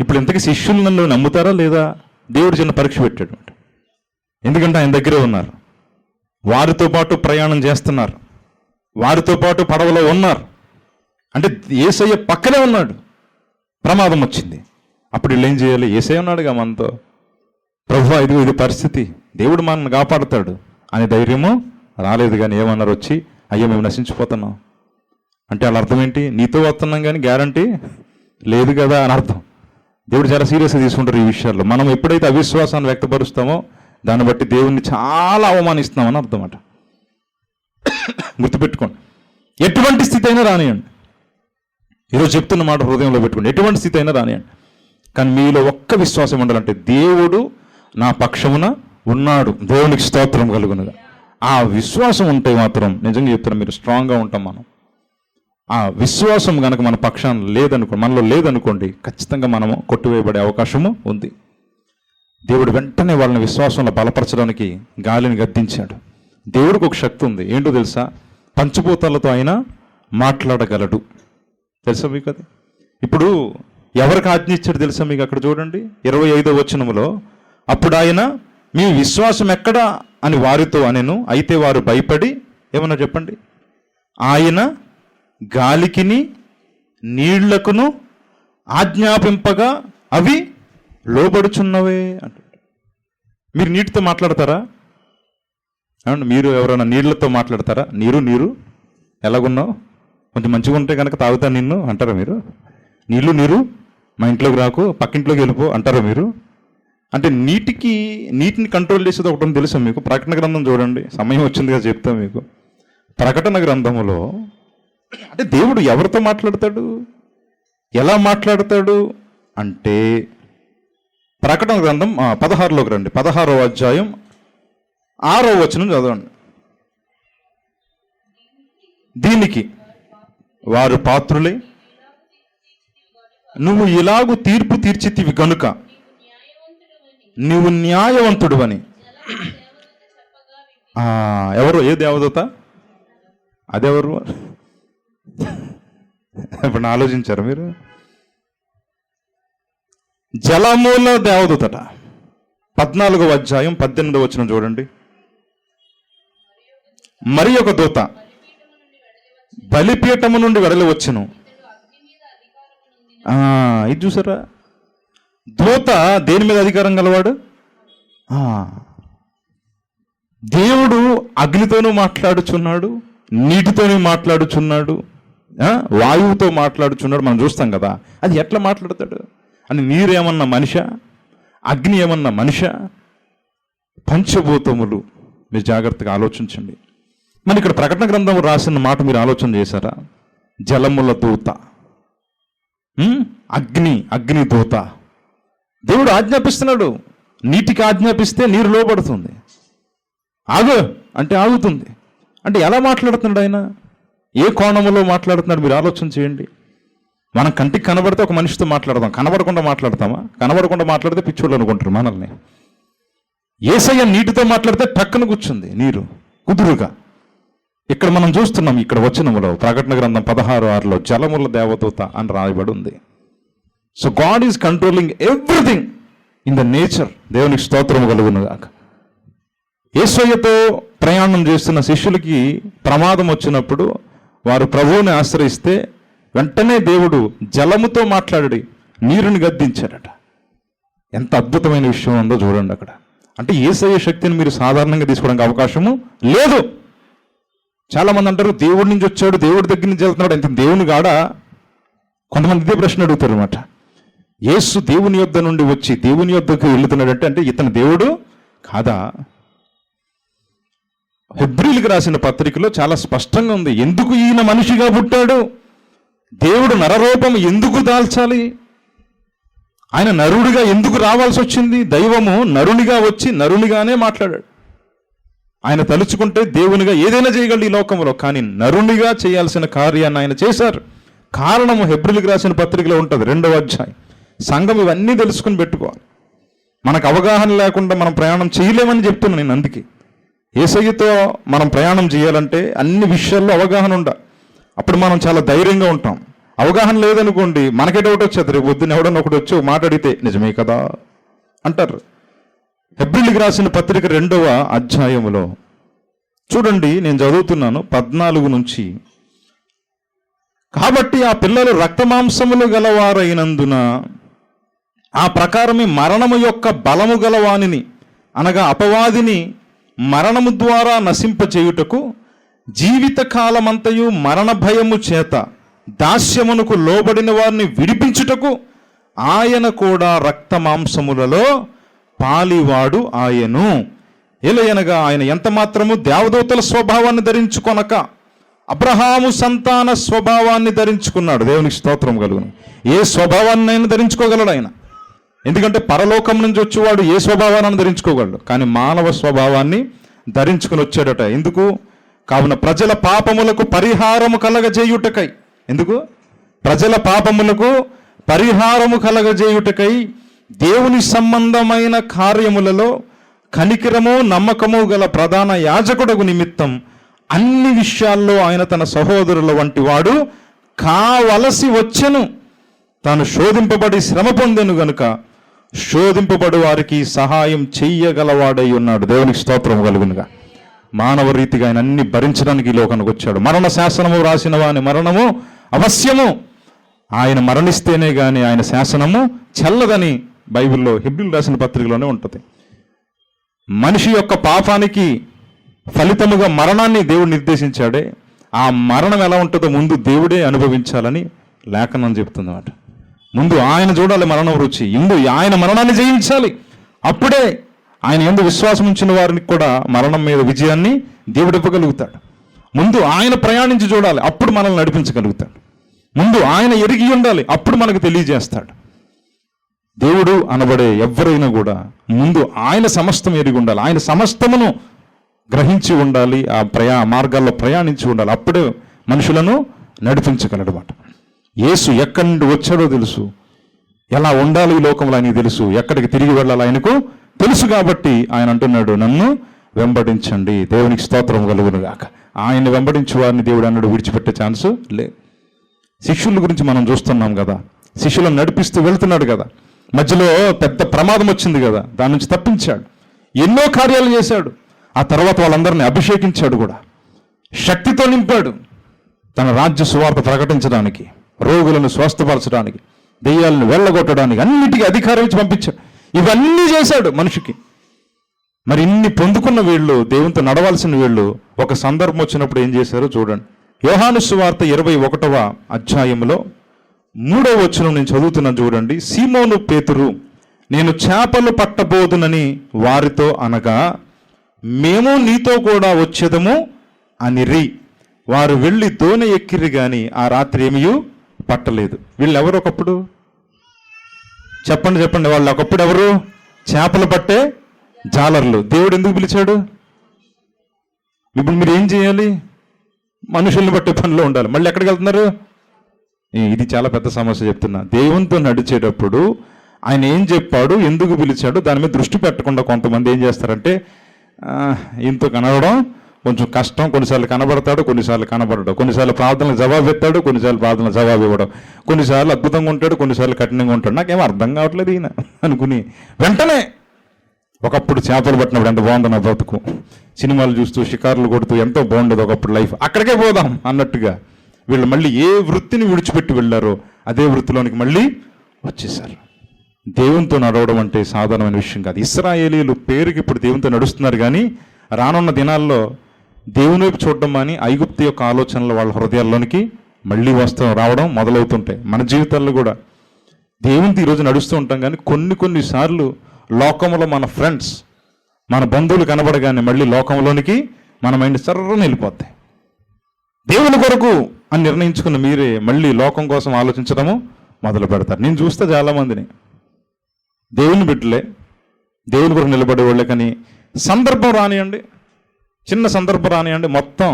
ఇప్పుడు ఇంతకీ శిష్యులు నన్ను నమ్ముతారా లేదా? దేవుడు చిన్న పరీక్ష పెట్టాడు. ఎందుకంటే ఆయన దగ్గరే ఉన్నారు, వారితో పాటు ప్రయాణం చేస్తున్నారు, వారితో పాటు పడవలో ఉన్నారు. అంటే యేసయ్య పక్కనే ఉన్నాడు. ప్రమాదం వచ్చింది, అప్పుడు వీళ్ళు ఏం చేయాలి? యేసయ్య ఉన్నాడుగా మనతో. ప్రభువా ఇది పరిస్థితి, దేవుడు మనల్ని కాపాడుతాడు అనే ధైర్యము రాలేదు. కానీ ఏమన్నారు? వచ్చి అయ్యో మేము నశించిపోతున్నాం అంటే వాళ్ళ అర్థం ఏంటి? నీతో వస్తున్నాం కానీ గ్యారంటీ లేదు కదా అని అర్థం. దేవుడు చాలా సీరియస్గా తీసుకుంటారు ఈ విషయాల్లో. మనం ఎప్పుడైతే అవిశ్వాసాన్ని వ్యక్తపరుస్తామో దాన్ని బట్టి దేవుణ్ణి చాలా అవమానిస్తున్నామని అర్థం అట. గుర్తుపెట్టుకోండి, ఎటువంటి స్థితి అయినా రానియండి. ఈరోజు చెప్తున్న మాట హృదయంలో పెట్టుకోండి, ఎటువంటి స్థితి అయినా రానియండి. కానీ మీలో ఒక్క విశ్వాసం ఉండాలంటే దేవుడు నా పక్షమున ఉన్నాడు. దేవునికి స్తోత్రం కలుగునుగా. ఆ విశ్వాసం ఉంటే మాత్రం నిజంగా చెప్తున్నా మీరు స్ట్రాంగ్గా ఉంటాం. మనం ఆ విశ్వాసం కనుక మన పక్షాన లేదనుకోండి, మనలో లేదనుకోండి, ఖచ్చితంగా మనము కొట్టివేయబడే అవకాశము ఉంది. దేవుడు వెంటనే వాళ్ళని విశ్వాసంలో బలపరచడానికి గాలిని గద్దించాడు. దేవుడికి ఒక శక్తి ఉంది, ఏంటో తెలుసా? పంచభూతాలతో ఆయన మాట్లాడగలడు. తెలుసా మీకు అది? ఇప్పుడు ఎవరికి ఆజ్ఞ ఇచ్చాడు తెలుసా మీకు? అక్కడ చూడండి 25వ వచనములో, అప్పుడు ఆయన మీ విశ్వాసం ఎక్కడా అని వారితో అనెను. అయితే వారు భయపడి ఏమన్నా చెప్పండి, ఆయన గాలికిని నీళ్లకును ఆజ్ఞాపింపగా అవి లోబడుచున్నవే అంటాడు. మీరు నీటితో మాట్లాడతారా? ఏమండి, మీరు ఎవరైనా నీళ్లతో మాట్లాడతారా? నీరు ఎలాగున్నావు, కొంచెం మంచిగా ఉంటే కనుక తాగుతా నిన్ను అంటారా మీరు? నీరు మా ఇంట్లోకి రాకు, పక్కింట్లోకి వెళ్ళిపో అంటారా మీరు? అంటే నీటిని కంట్రోల్ చేసేది ఒకటి తెలుసా మీకు? ప్రకటన గ్రంథం చూడండి, సమయం వచ్చింది కదా చెప్తా మీకు. ప్రకటన గ్రంథములో అంటే దేవుడు ఎవరితో మాట్లాడతాడు, ఎలా మాట్లాడతాడు అంటే, ప్రకటన గ్రంథం 16లోకి రండి, 16వ అధ్యాయం 6వ వచనం చదవండి. దీనికి వారు పాత్రులే, నువ్వు ఇలాగు తీర్పు తీర్చితివి గనుక నువ్వు న్యాయవంతుడు అని. ఎవరు? ఏ దేవదూత? అదెవరు? ఇప్పుడు ఆలోచించారు మీరు? జలమూల దేవదూతట. 14వ అధ్యాయం 18వ వచనం చూడండి. మరి ఒక దూత బలిపీఠము నుండి వెడలి వచ్చెను. ఇది చూసారా? దూత దేని మీద అధికారం గలవాడు? దేవుడు అగ్నితోనూ మాట్లాడుచున్నాడు, నీటితోనూ మాట్లాడుచున్నాడు, వాయువుతో మాట్లాడుచున్నాడు. మనం చూస్తాం కదా. అది ఎట్లా మాట్లాడతాడు అని. నీరేమన్నా మనిషా? అగ్ని ఏమన్నా మనిషా? పంచభూతములు. మీరు జాగ్రత్తగా ఆలోచించండి. మరి ఇక్కడ ప్రకటన గ్రంథం రాసిన మాట మీరు ఆలోచన చేశారా? జలముల దూత, అగ్ని దూత. దేవుడు ఆజ్ఞాపిస్తున్నాడు. నీటికి ఆజ్ఞాపిస్తే నీరు లోపడుతుంది, ఆగు అంటే ఆగుతుంది. అంటే ఎలా మాట్లాడుతున్నాడు ఆయన? ఏ కోణంలో మాట్లాడుతున్నాడు మీరు ఆలోచన చేయండి. మనం కంటికి కనబడితే ఒక మనిషితో మాట్లాడదాం, కనబడకుండా మాట్లాడతామా? కనబడకుండా మాట్లాడితే పిచ్చోళ్ళు అనుకుంటారు మనల్ని. యేసయ్య నీటితో మాట్లాడితే పక్కన కూర్చుంది నీరు కుదురుగా. ఇక్కడ మనం చూస్తున్నాం, ఇక్కడ వచనములో ప్రకటన గ్రంథం 16:6లో జలముల దేవదూత అని రాయబడి ఉంది. So God is controlling everything in the nature. దేవునికి స్తోత్రము కలుగునుగాక. యేసయ్యతో ప్రయాణం చేస్తున్న శిష్యులకి ప్రమాదం వచ్చినప్పుడు వారు ప్రభువుని ఆశ్రయిస్తే వెంటనే దేవుడు జలముతో మాట్లాడి నీరుని గద్దించాడట. ఎంత అద్భుతమైన విషయం ఉందో చూడండి అక్కడ. అంటే యేసయ్య శక్తిని మీరు సాధారణంగా తీసుకోవడానికి అవకాశము లేదు. చాలామంది అంటారు దేవుడి నుంచి వచ్చాడు, దేవుడి దగ్గర నుంచి వెళ్తున్నాడు, ఎంత దేవుని గాడా? కొంతమంది ఇదే ప్రశ్న అడుగుతారు అనమాట. యేసు దేవుని యొద్ద నుండి వచ్చి దేవుని యొద్దకు వెళుతున్నాడంటే అంటే ఇతను దేవుడు కాదా? హెబ్రీలకు రాసిన పత్రికలో చాలా స్పష్టంగా ఉంది ఎందుకు ఈయన మనిషిగా పుట్టాడు. దేవుడు నరరూపం ఎందుకు దాల్చాలి? ఆయన నరుడిగా ఎందుకు రావాల్సి వచ్చింది? దైవము నరునిగా వచ్చి నరునిగానే మాట్లాడాడు. ఆయన తలుచుకుంటే దేవునిగా ఏదైనా చేయగలడు ఈ లోకంలో, కానీ నరునిగా చేయాల్సిన కార్యాన్ని ఆయన చేశారు. కారణము హెబ్రీయులకు రాసిన పత్రికలో ఉంటుంది, 2వ అధ్యాయం. సంఘం ఇవన్నీ తెలుసుకుని పెట్టుకోవాలి. మనకు అవగాహన లేకుండా మనం ప్రయాణం చేయలేమని చెప్తున్నాను నేను. అందుకే యేసయ్యతో మనం ప్రయాణం చేయాలంటే అన్ని విషయాల్లో అవగాహన ఉండాలి. అప్పుడు మనం చాలా ధైర్యంగా ఉంటాం. అవగాహన లేదనుకోండి, మనకే డౌట్ వచ్చేది. రేపు పొద్దున్న ఎవడన్నా ఒకటి వచ్చి మాట్లాడితే నిజమే కదా అంటారు. హెబ్రీయులకు రాసిన పత్రిక 2వ అధ్యాయములో చూడండి, నేను చదువుతున్నాను 14 నుంచి. కాబట్టి ఆ పిల్లలు రక్తమాంసములు గలవారైనందున ఆ ప్రకారమే మరణము యొక్క బలము గలవానిని, అనగా అపవాదిని మరణము ద్వారా నశింపచేయుటకు, జీవితకాలమంతయు మరణ భయము చేత దాస్యమునకు లోబడిన వారిని విడిపించుటకు ఆయన కూడా రక్తమాంసములలో పాలివాడు ఆయను. ఎలయనగా ఆయన ఎంత మాత్రము దేవదూతల స్వభావాన్ని ధరించుకొనక అబ్రహాము సంతాన స్వభావాన్ని ధరించుకున్నాడు. దేవునికి స్తోత్రం కలుగును. ఏ స్వభావాన్ని అయినా ధరించుకోగలడు ఆయన. ఎందుకంటే పరలోకం నుంచి వచ్చేవాడు ఏ స్వభావాన్ని ధరించుకోగలడు, కానీ మానవ స్వభావాన్ని ధరించుకుని వచ్చాడట. ఎందుకు? కావున ప్రజల పాపములకు పరిహారము కలగజేయుటకై. ఎందుకు? ప్రజల పాపములకు పరిహారము కలగజేయుటకై దేవుని సంబంధమైన కార్యములలో కనికరము నమ్మకము గల ప్రధాన యాజకుడకు నిమిత్తం అన్ని విషయాల్లో ఆయన తన సహోదరుల వంటి వాడు కావలసి వచ్చెను. తాను శోధింపబడి శ్రమ పొందెను గనుక శోధింపబడి వారికి సహాయం చెయ్యగలవాడై ఉన్నాడు. దేవునికి స్తోత్రం కలుగునుగా. మానవ రీతిగా ఆయన అన్ని భరించడానికి ఈ లోకానికి వచ్చాడు. మరణ శాసనము రాసిన వాని మరణము అవశ్యము. ఆయన మరణిస్తేనే కానీ ఆయన శాసనము చెల్లదని బైబిల్లో హెబ్రీయులకు రాసిన పత్రికలోనే ఉంటుంది. మనిషి యొక్క పాపానికి ఫలితముగా మరణాన్ని దేవుడు నిర్దేశించాడే, ఆ మరణం ఎలా ఉంటుందో ముందు దేవుడే అనుభవించాలని లేఖనం చెప్తుందన్నమాట. ముందు ఆయన చూడాలి మరణం రుచి, ముందు ఆయన మరణాన్ని జయించాలి. అప్పుడే ఆయన యందు విశ్వాసం ఉంచిన వారికి కూడా మరణం మీద విజయాన్ని దేవుడు ఇవ్వగలుగుతాడు. ముందు ఆయన ప్రయాణించి చూడాలి, అప్పుడు మనల్ని నడిపించగలుగుతాడు. ముందు ఆయన ఎరిగి ఉండాలి, అప్పుడు మనకు తెలియజేస్తాడు. దేవుడు అనబడే ఎవరైనా కూడా ముందు ఆయన సమస్తం ఎరిగి ఉండాలి, ఆయన సమస్తమును గ్రహించి ఉండాలి, ఆ మార్గాల్లో ప్రయాణించి ఉండాలి. అప్పుడే మనుషులను నడిపించగలడమాట. యేసు ఎక్కడి నుండి వచ్చాడో తెలుసు, ఎలా ఉండాలి ఈ లోకంలో ఆయనకు తెలుసు, ఎక్కడికి తిరిగి వెళ్ళాలి ఆయనకు తెలుసు. కాబట్టి ఆయన అంటున్నాడు, నన్ను వెంబడించండి. దేవునికి స్తోత్రం కలుగును గాక. ఆయన్ని వెంబడించే వారిని దేవుడు అన్నాడు విడిచిపెట్టే ఛాన్సు లేదు. శిష్యుల గురించి మనం చూస్తున్నాం కదా, శిష్యులను నడిపిస్తూ వెళ్తున్నాడు కదా, మధ్యలో పెద్ద ప్రమాదం వచ్చింది కదా, దాని నుంచి తప్పించాడు, ఎన్నో కార్యాలు చేశాడు. ఆ తర్వాత వాళ్ళందరినీ అభిషేకించాడు కూడా, శక్తితో నింపాడు తన రాజ్య సువార్త ప్రకటించడానికి, రోగులను స్వస్థపరచడానికి, దెయ్యాలను వెళ్ళగొట్టడానికి, అన్నిటికీ అధికారం ఇచ్చి పంపించాడు. ఇవన్నీ చేశాడు మనిషికి. మరి ఇన్ని పొందుకున్న వీళ్ళు, దేవునితో నడవాల్సిన వీళ్ళు, ఒక సందర్భం వచ్చినప్పుడు ఏం చేశారో చూడండి. యోహాను సువార్త 21వ అధ్యాయంలో 3వ వచనం నేను చదువుతున్నాను చూడండి. సీమోను పేతురు, నేను చేపలు పట్టబోదునని వారితో అనగా, మేము నీతో కూడా వచ్చేదము అనిరి. వారు వెళ్ళి దోణి ఎక్కిరి గాని ఆ రాత్రి ఏమీ పట్టలేదు. వీళ్ళు ఎవరు ఒకప్పుడు? చెప్పండి. వాళ్ళు ఒకప్పుడు ఎవరు? చేపలు పట్టే జాలర్లు. దేవుడు ఎందుకు పిలిచాడు? ఇప్పుడు మీరు ఏం చేయాలి? మనుషుల్ని బట్టే పనిలో ఉండాలి. మళ్ళీ ఎక్కడికి వెళ్తున్నారు? ఇది చాలా పెద్ద సమస్య చెప్తున్నా. దేవునితో నడిచేటప్పుడు ఆయన ఏం చెప్పాడు, ఎందుకు పిలిచాడు, దాని మీద దృష్టి పెట్టకుండా కొంతమంది ఏం చేస్తారంటే, ఇంత కనబడడం కొంచెం కష్టం, కొన్నిసార్లు కనబడతాడు, కొన్నిసార్లు కనబడడు, కొన్నిసార్లు ప్రార్థనలకు జవాబు ఎత్తాడు, కొన్నిసార్లు ప్రార్థనలకు జవాబు ఇవ్వడం, కొన్నిసార్లు అద్భుతంగా ఉంటాడు, కొన్నిసార్లు కఠినంగా ఉంటాడు. నాకేం అర్థం కావట్లేదు ఈయన అనుకుని వెంటనే ఒకప్పుడు చేపలు పట్టినప్పుడు ఎంత బాగుంది నా బ్రతుకు, సినిమాలు చూస్తూ షికారులు కొడుతూ ఎంతో బాగుండేది ఒకప్పుడు లైఫ్, అక్కడికే పోదాం అన్నట్టుగా వీళ్ళు మళ్ళీ ఏ వృత్తిని విడిచిపెట్టి వెళ్ళారో అదే వృత్తిలోనికి మళ్ళీ వచ్చేసారు. దేవునితో నడవడం అంటే సాధారణమైన విషయం కాదు. ఇశ్రాయేలీలు పేరుకి ఇప్పుడు దేవునితో నడుస్తున్నారు, కానీ రానున్న దినాల్లో దేవుని వైపు చూడడం అని ఐగుప్తు యొక్క ఆలోచనలు వాళ్ళ హృదయాల్లోనికి మళ్ళీ రావడం మొదలవుతుంటాయి. మన జీవితాల్లో కూడా దేవునితో ఈరోజు నడుస్తూ ఉంటాం, కానీ కొన్నిసార్లు లోకంలో మన ఫ్రెండ్స్, మన బంధువులు కనబడగానే మళ్ళీ లోకంలోనికి మన మైండ్ సర్రని వెళ్ళిపోతాయి. దేవుని కొరకు అని నిర్ణయించుకున్న మీరే మళ్ళీ లోకం కోసం ఆలోచించడము మొదలు పెడతారు. నేను చూస్తే చాలామందిని దేవుని బిడ్డలే, దేవుని కొరకు నిలబడేవాళ్ళే, కానీ సందర్భం రానియండి, చిన్న సందర్భం రానియండి, మొత్తం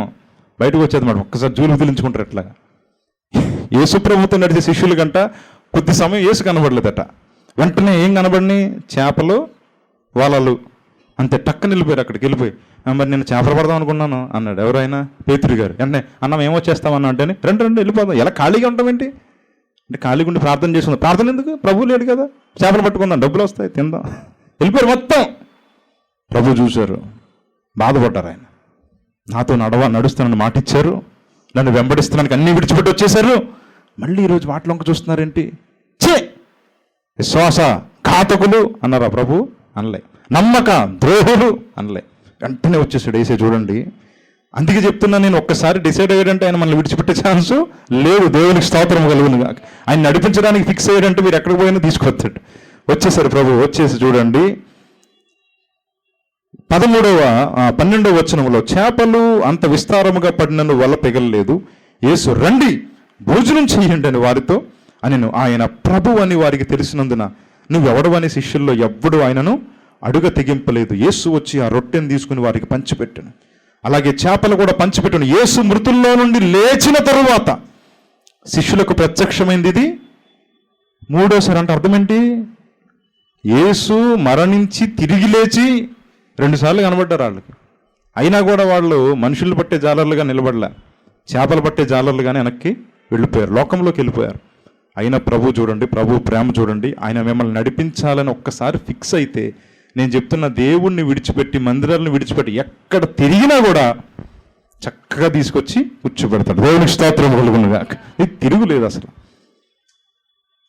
బయటకు వచ్చేది మాట ఒక్కసారి జూలు వదిలించుకుంటారు. ఎట్లాగా యేసుప్రభుత్వం నడిచే శిష్యుల కంట కొద్ది సమయం యేసు కనబడలేదట. వెంటనే ఏం కనబడిని? చేపలు, వలలు, అంతే. టక్క నిలిపోయారు. అక్కడికి వెళ్ళిపోయి, మరి నేను చేపలు పడదాం అనుకున్నాను అన్నాడు. ఎవరైనా? పేతురు గారు. వెంటనే అన్నం ఏమొచ్చేస్తామన్నా అంటే, రెండు వెళ్ళిపోదాం. ఎలా ఖాళీగా ఉంటామేంటి అంటే, ఖాళీగా ఉండి ప్రార్థన చేసుకుందాం. ప్రార్థన ఎందుకు? ప్రభువు లేడు కదా, చేపలు పట్టుకుందాం, డబ్బులు వస్తాయి, తిందాం. వెళ్ళిపోయారు మొత్తం. ప్రభు చూశారు, బాధపడ్డారు. ఆయన నాతో నడుస్తానని మాట ఇచ్చారు, నన్ను వెంబడిస్తున్నానికి అన్నీ విడిచిపెట్టి వచ్చేశారు. మళ్ళీ ఈరోజు వాటిలోంక చూస్తున్నారేంటి? చే విశ్వాస ఘాతకులు అన్నారా ప్రభు? అనలే. నమ్మక ద్రోహులు అనలే. వెంటనే వచ్చేసాడు ఏసే. చూడండి, అందుకే చెప్తున్నా నేను, ఒక్కసారి డిసైడ్ అయ్యాడంటే ఆయన మనల్ని విడిచిపెట్టే ఛాన్సు లేదు. దేవునికి స్తోత్రం కలుగునుగా. ఆయన నడిపించడానికి ఫిక్స్ అయ్యాడంటే మీరు ఎక్కడికి పోయినా తీసుకొస్తాడు. వచ్చేసారు ప్రభు. వచ్చేసి చూడండి 12వ వచనంలో, చేపలు అంత విస్తారముగా పడినను వల పెగలలేదు. యేసు రండి భోజనం చెయ్యండి అని వారితో అనెను. ఆయన ప్రభు అని వారికి తెలిసినందున నువ్వెవడవని శిష్యుల్లో ఎవ్వడు ఆయనను అడుగ తెగింపలేదు. యేసు వచ్చి ఆ రొట్టెను తీసుకుని వారికి పంచిపెట్టెను. అలాగే చేపలు కూడా పంచిపెట్టెను. యేసు మృతుల్లో నుండి లేచిన తరువాత శిష్యులకు ప్రత్యక్షమైంది ఇది మూడోసారి. అంటే అర్థం ఏంటి? యేసు మరణించి తిరిగి లేచి 2 సార్లు కనబడ్డారు వాళ్ళకి. అయినా కూడా వాళ్ళు మనుషులు పట్టే జాలర్లుగా నిలబడలే, చేపలు పట్టే జాలర్లుగానే వెనక్కి వెళ్ళిపోయారు, లోకంలోకి వెళ్ళిపోయారు. అయినా ప్రభు చూడండి, ప్రభు ప్రేమ చూడండి. ఆయన మిమ్మల్ని నడిపించాలని ఒక్కసారి ఫిక్స్ అయితే, నేను చెప్తున్న దేవుణ్ణి విడిచిపెట్టి, మందిరాలను విడిచిపెట్టి ఎక్కడ తిరిగినా కూడా చక్కగా తీసుకొచ్చి కూర్చోబెడతాడు. దేవునికి స్తోత్రం కలుగునుగా. ఇది తిరుగులేదు అసలు.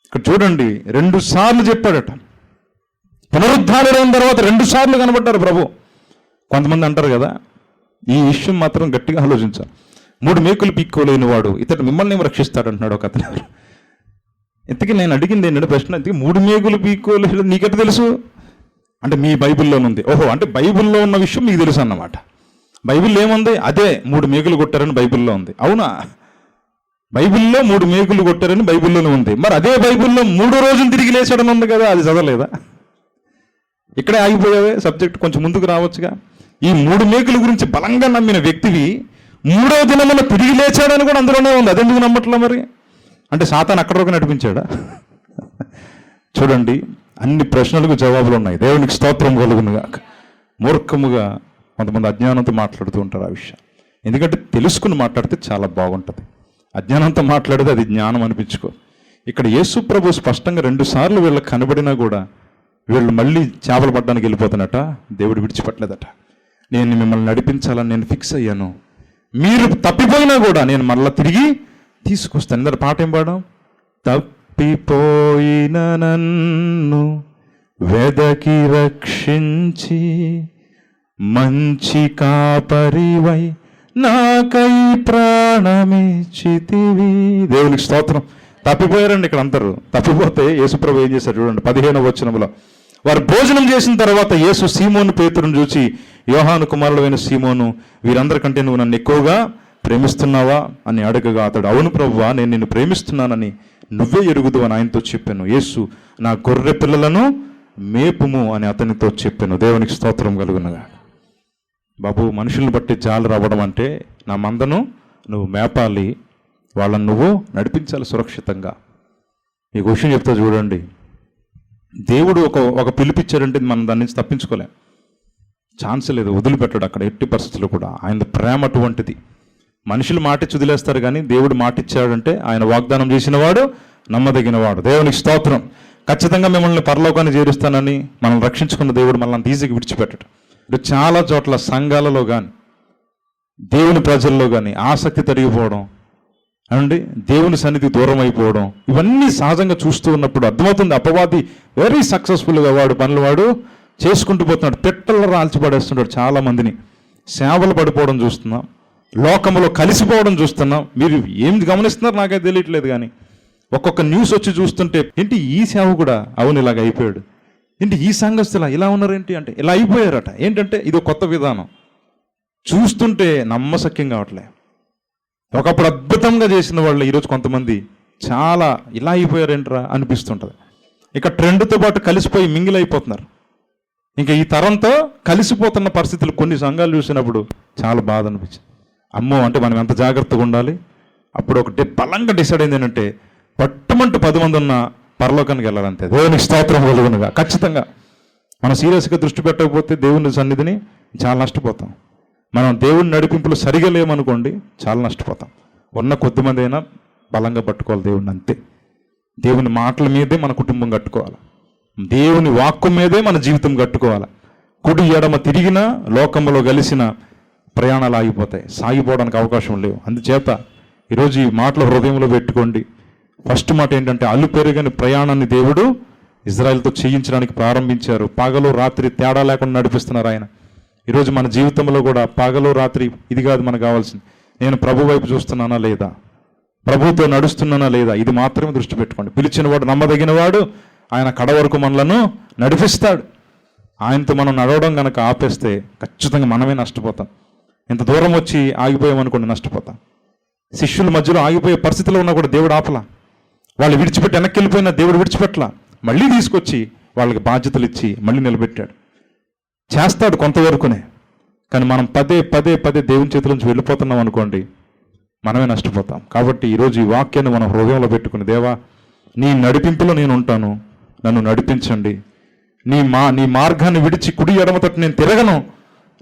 ఇక్కడ చూడండి, 2 సార్లు చెప్పాడట. పునరుద్ధానుడైన తర్వాత 2 సార్లు కనబడ్డారు ప్రభు. కొంతమంది అంటారు కదా, ఈ విషయం మాత్రం గట్టిగా ఆలోచించాలి. 3 మేకులు పీక్కోలేని వాడు ఇతడు మిమ్మల్ని ఏమి రక్షిస్తాడు అంటున్నాడు ఒక అతను. ఇంతకీ నేను అడిగింది ఏంటంటే ప్రశ్న, ఇంతకీ 3 మేకులు పీక్కోలేదు నీకెట్ట తెలుసు అంటే, మీ బైబిల్లోనే ఉంది. ఓహో, అంటే బైబిల్లో ఉన్న విషయం మీకు తెలుసు అన్నమాట. బైబిల్లో ఏముంది? అదే 3 మేకులు కొట్టారని బైబిల్లో ఉంది. అవునా? బైబిల్లో 3 మేకులు కొట్టారని బైబిల్లోనే ఉంది. మరి అదే బైబిల్లో 3వ రోజున తిరిగి లేచాడని ఉంది కదా, అది చదవలేదా? ఇక్కడే ఆగిపోయావే, సబ్జెక్ట్ కొంచెం ముందుకు రావచ్చుగా. ఈ 3 మేకుల గురించి బలంగా నమ్మిన వ్యక్తివి 3వ దినమున తిరిగి లేచాడని కూడా అందులోనే ఉంది. అదెందుకు నమ్మట్లా మరి? అంటే సాతాను అక్కడ వరకు నడిపించాడా? చూడండి, అన్ని ప్రశ్నలకు జవాబులు ఉన్నాయి. దేవునికి స్తోత్రం కలుగునుగా. మూర్ఖముగా కొంతమంది అజ్ఞానంతో మాట్లాడుతూ ఉంటారు ఆ విషయం. ఎందుకంటే తెలుసుకుని మాట్లాడితే చాలా బాగుంటుంది. అజ్ఞానంతో మాట్లాడితే అది జ్ఞానం అనిపించుకో. ఇక్కడ యేసు ప్రభు స్పష్టంగా 2 సార్లు వీళ్ళకి కనబడినా కూడా వీళ్ళు మళ్ళీ చేపలు పట్టడానికి వెళ్ళిపోతున్నట. దేవుడు విడిచిపెట్టలేదట. నేను మిమ్మల్ని నడిపించాలని నేను ఫిక్స్ అయ్యాను, మీరు తప్పిపోయినా కూడా నేను మళ్ళీ తిరిగి తీసుకొస్తాను. ఇందరు పాట ఏం పాడాం? తప్పిపోయిన నన్ను వెదకి రక్షించి మంచి కాపరివై నాకై ప్రాణమిచ్చితివి. దేవునికి స్తోత్రం. తప్పిపోయారండి ఇక్కడ అందరూ. తప్పిపోతే యేసుప్రభు ఏం చేశారు చూడండి 15వ వచనంలో. వారు భోజనం చేసిన తర్వాత యేసు సీమోను పేతురును చూసి, యోహాను కుమారుడైన సీమోను, వీరందరికంటే నువ్వు నన్ను ఎక్కువగా ప్రేమిస్తున్నావా అని అడగగా అతడు, అవును ప్రభువా, నేను నిన్ను ప్రేమిస్తున్నానని నువ్వే ఎరుగుదు అని ఆయనతో చెప్పాను. యేసు, నా గొర్రె పిల్లలను మేపుము అని అతనితో చెప్పాను. దేవునికి స్తోత్రం కలుగునుగా. బాబు, మనుషులను బట్టి జాలు రావడం అంటే, నా మందను నువ్వు మేపాలి, వాళ్ళని నువ్వు నడిపించాలి సురక్షితంగా. మీకు విషయం చెప్తా చూడండి, దేవుడు ఒక పిలిపిచ్చాడంటే మనం దాని నుంచి తప్పించుకోలేం, ఛాన్స్ లేదు, వదిలిపెట్టాడు అక్కడ ఎట్టి పరిస్థితులు కూడా. ఆయన ప్రేమ అటువంటిది. మనుషులు మాటిచ్చి వదిలేస్తారు, కానీ దేవుడు మాటిచ్చాడంటే ఆయన వాగ్దానం చేసిన వాడు నమ్మదగినవాడు. దేవునికి స్తోత్రం. ఖచ్చితంగా మిమ్మల్ని పరలోకాన్ని చేరుస్తానని మనల్ని రక్షించుకున్న దేవుడు మనల్ని ఈజీగా విడిచిపెట్టడు. ఇప్పుడు చాలా చోట్ల సంఘాలలో కానీ దేవుని ప్రజల్లో కానీ ఆసక్తి తరిగిపోవడం అండి, దేవుని సన్నిధి దూరం అయిపోవడం, ఇవన్నీ సహజంగా చూస్తూ ఉన్నప్పుడు అర్థమవుతుంది అపవాది వెరీ సక్సెస్ఫుల్గా వాడు పనులు వాడు చేసుకుంటూ పోతున్నాడు. పెట్టల్లో రాల్చిపడేస్తున్నాడు చాలా మందిని. సేవలు పడిపోవడం చూస్తున్నాం, లోకంలో కలిసిపోవడం చూస్తున్నాం. మీరు ఏం గమనిస్తున్నారు నాకైతే తెలియట్లేదు, కానీ ఒక్కొక్క న్యూస్ వచ్చి చూస్తుంటే, ఏంటి ఈ సేవ కూడా అవును ఇలాగ అయిపోయాడు, ఏంటి ఈ సంఘస్థులా ఇలా ఉన్నారేంటి అంటే ఇలా అయిపోయారట. ఏంటంటే ఇది కొత్త విధానం చూస్తుంటే నమ్మశక్యం కావట్లే. ఒకప్పుడు అద్భుతంగా చేసిన వాళ్ళు ఈరోజు కొంతమంది చాలా ఇలా అయిపోయారేంట్రా అనిపిస్తుంటుంది. ఇక ట్రెండ్తో పాటు కలిసిపోయి మింగిల్ అయిపోతున్నారు. ఇంకా ఈ తరంతో కలిసిపోతున్న పరిస్థితులు కొన్ని సంఘాలు చూసినప్పుడు చాలా బాధ అనిపించింది. అమ్మో, అంటే మనం ఎంత జాగ్రత్తగా ఉండాలి. అప్పుడు ఒకటి బలంగా డిసైడ్ అయింది ఏంటంటే, పట్టుమంటూ 10 మంది ఉన్న పరలోకానికి వెళ్ళాలంతే. దేవునికి స్తోత్రం కలుగునుగా. ఖచ్చితంగా మనం సీరియస్గా దృష్టి పెట్టకపోతే దేవుని సన్నిధిని చాలా నష్టపోతాం. మనం దేవుని నడిపింపులు సరిగా లేమనుకోండి, చాలా నష్టపోతాం. ఉన్న కొద్దిమంది అయినా బలంగా పట్టుకోవాలి దేవుడిని, అంతే. దేవుని మాటల మీదే మన కుటుంబం కట్టుకోవాలి. దేవుని వాక్కు మీదే మన జీవితం కట్టుకోవాలి. కుడి ఎడమ తిరిగిన లోకంలో కలిసిన ప్రయాణాలు ఆగిపోతాయి, సాగిపోవడానికి అవకాశం లేవు. అందుచేత ఈరోజు ఈ మాటలు హృదయంలో పెట్టుకోండి. ఫస్ట్ మాట ఏంటంటే, అల్లు పెరుగని ప్రయాణాన్ని దేవుడు ఇజ్రాయెల్తో చేయించడానికి ప్రారంభించారు. పగలు రాత్రి తేడా లేకుండా నడిపిస్తున్నారు ఆయన. ఈరోజు మన జీవితంలో కూడా పగలు రాత్రి ఇది కాదు మనకు కావాల్సింది. నేను ప్రభు వైపు చూస్తున్నానా లేదా, ప్రభుతో నడుస్తున్నానా లేదా, ఇది మాత్రమే దృష్టి పెట్టుకోండి. పిలిచినవాడు నమ్మదగినవాడు, ఆయన కడ వరకు మనలను నడిపిస్తాడు. ఆయనతో మనం నడవడం కనుక ఆపేస్తే ఖచ్చితంగా మనమే నష్టపోతాం. ఇంత దూరం వచ్చి ఆగిపోయామనుకోండి, నష్టపోతాం. శిష్యుల మధ్యలో ఆగిపోయే పరిస్థితిలో ఉన్నా కూడా దేవుడు ఆపలా. వాళ్ళు విడిచిపెట్టి వెనక్కి వెళ్ళిపోయినా దేవుడు విడిచిపెట్టలా. మళ్ళీ తీసుకొచ్చి వాళ్ళకి బాధ్యతలు ఇచ్చి మళ్ళీ నిలబెట్టాడు. చేస్తాడు కొంతవరకునే. కానీ మనం పదే పదే పదే దేవుని చేతుల నుంచి వెళ్ళిపోతున్నాం అనుకోండి, మనమే నష్టపోతాం. కాబట్టి ఈరోజు ఈ వాక్యాన్ని మనం హృదయంలో పెట్టుకుని, దేవా నీ నడిపింపులో నేను ఉంటాను, నన్ను నడిపించండి. నీ మార్గాన్ని విడిచి కుడి ఎడమ తట్టు నేను తిరగను,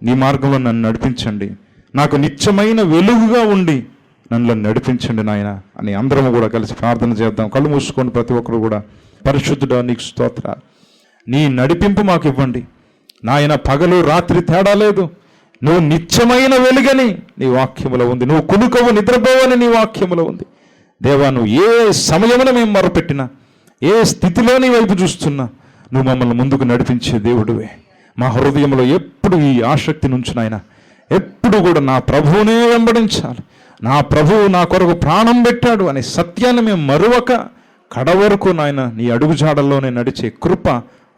నీ మార్గంలో నన్ను నడిపించండి. నాకు నిత్యమైన వెలుగుగా ఉండి నన్ను నడిపించండి నాయన అని అందరము కూడా కలిసి ప్రార్థన చేద్దాం. కళ్ళు మూసుకొని ప్రతి ఒక్కరు కూడా, పరిశుద్ధుడా నీకు స్తోత్రాలు, నీ నడిపింపు మాకు ఇవ్వండి నాయన. పగలు రాత్రి తేడా లేదు, నువ్వు నిత్యమైన వెలుగని నీ వాక్యములో ఉంది. నువ్వు కునుకవు నిద్రపోవని నీ వాక్యములో ఉంది. దేవా, నువ్వు ఏ సమయమున మేము మొరపెట్టినా, ఏ స్థితిలో నీ వైపు చూస్తున్నా, నువ్వు మమ్మల్ని ముందుకు నడిపించే దేవుడివే. మా హృదయంలో ఎప్పుడు ఈ ఆసక్తి నుంచి నాయన, ఎప్పుడు కూడా నా ప్రభువునే వెంబడించాలి, నా ప్రభువు నా కొరకు ప్రాణం పెట్టాడు అనే సత్యాన్ని మేము మరువక కడవరకు నాయన నీ అడుగుజాడల్లోనే నడిచే కృప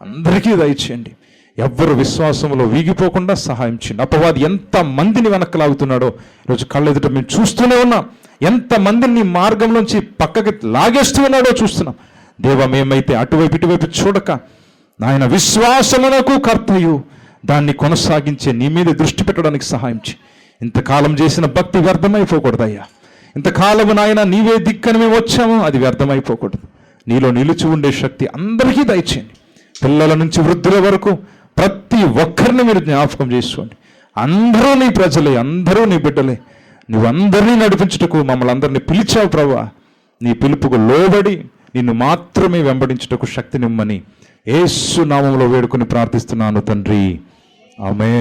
అందరికీ దయచేయండి. ఎవ్వరు విశ్వాసంలో వీగిపోకుండా సహాయం చేయండి. అపవాది ఎంత మందిని వెనక్కి లాగుతున్నాడో ఈరోజు కళ్ళెదుట మేము చూస్తూనే ఉన్నాం. ఎంత మందిని నీ మార్గంలోంచి పక్కకి లాగేస్తూ ఉన్నాడో చూస్తున్నాం. దేవ, మేమైతే అటువైపు ఇటువైపు చూడక నాయన విశ్వాసమునకు కర్తయు, దాన్ని కొనసాగించే నీ మీద దృష్టి పెట్టడానికి సహాయం చేయి. ఇంతకాలం చేసిన భక్తి వ్యర్థమైపోకూడదయ్యా. ఇంతకాలము నాయన నీవే దిక్కని మేము వచ్చాము, అది వ్యర్థమైపోకూడదు. నీలో నిలిచి ఉండే శక్తి అందరికీ దయచేయండి. పిల్లల నుంచి వృద్ధుల వరకు ప్రతి ఒక్కరిని మీరు జ్ఞాపకం చేసుకోండి. అందరూ నీ ప్రజలే, అందరూ నీ బిడ్డలే. నువ్వందరినీ నడిపించుటకు మమ్మల్ని అందరినీ పిలిచావు ప్రభువా. నీ పిలుపుకు లోబడి నిన్ను మాత్రమే వెంబడించుటకు శక్తినిమ్మని యేసు నామములో వేడుకొని ప్రార్థిస్తున్నాను తండ్రి. ఆమేన్.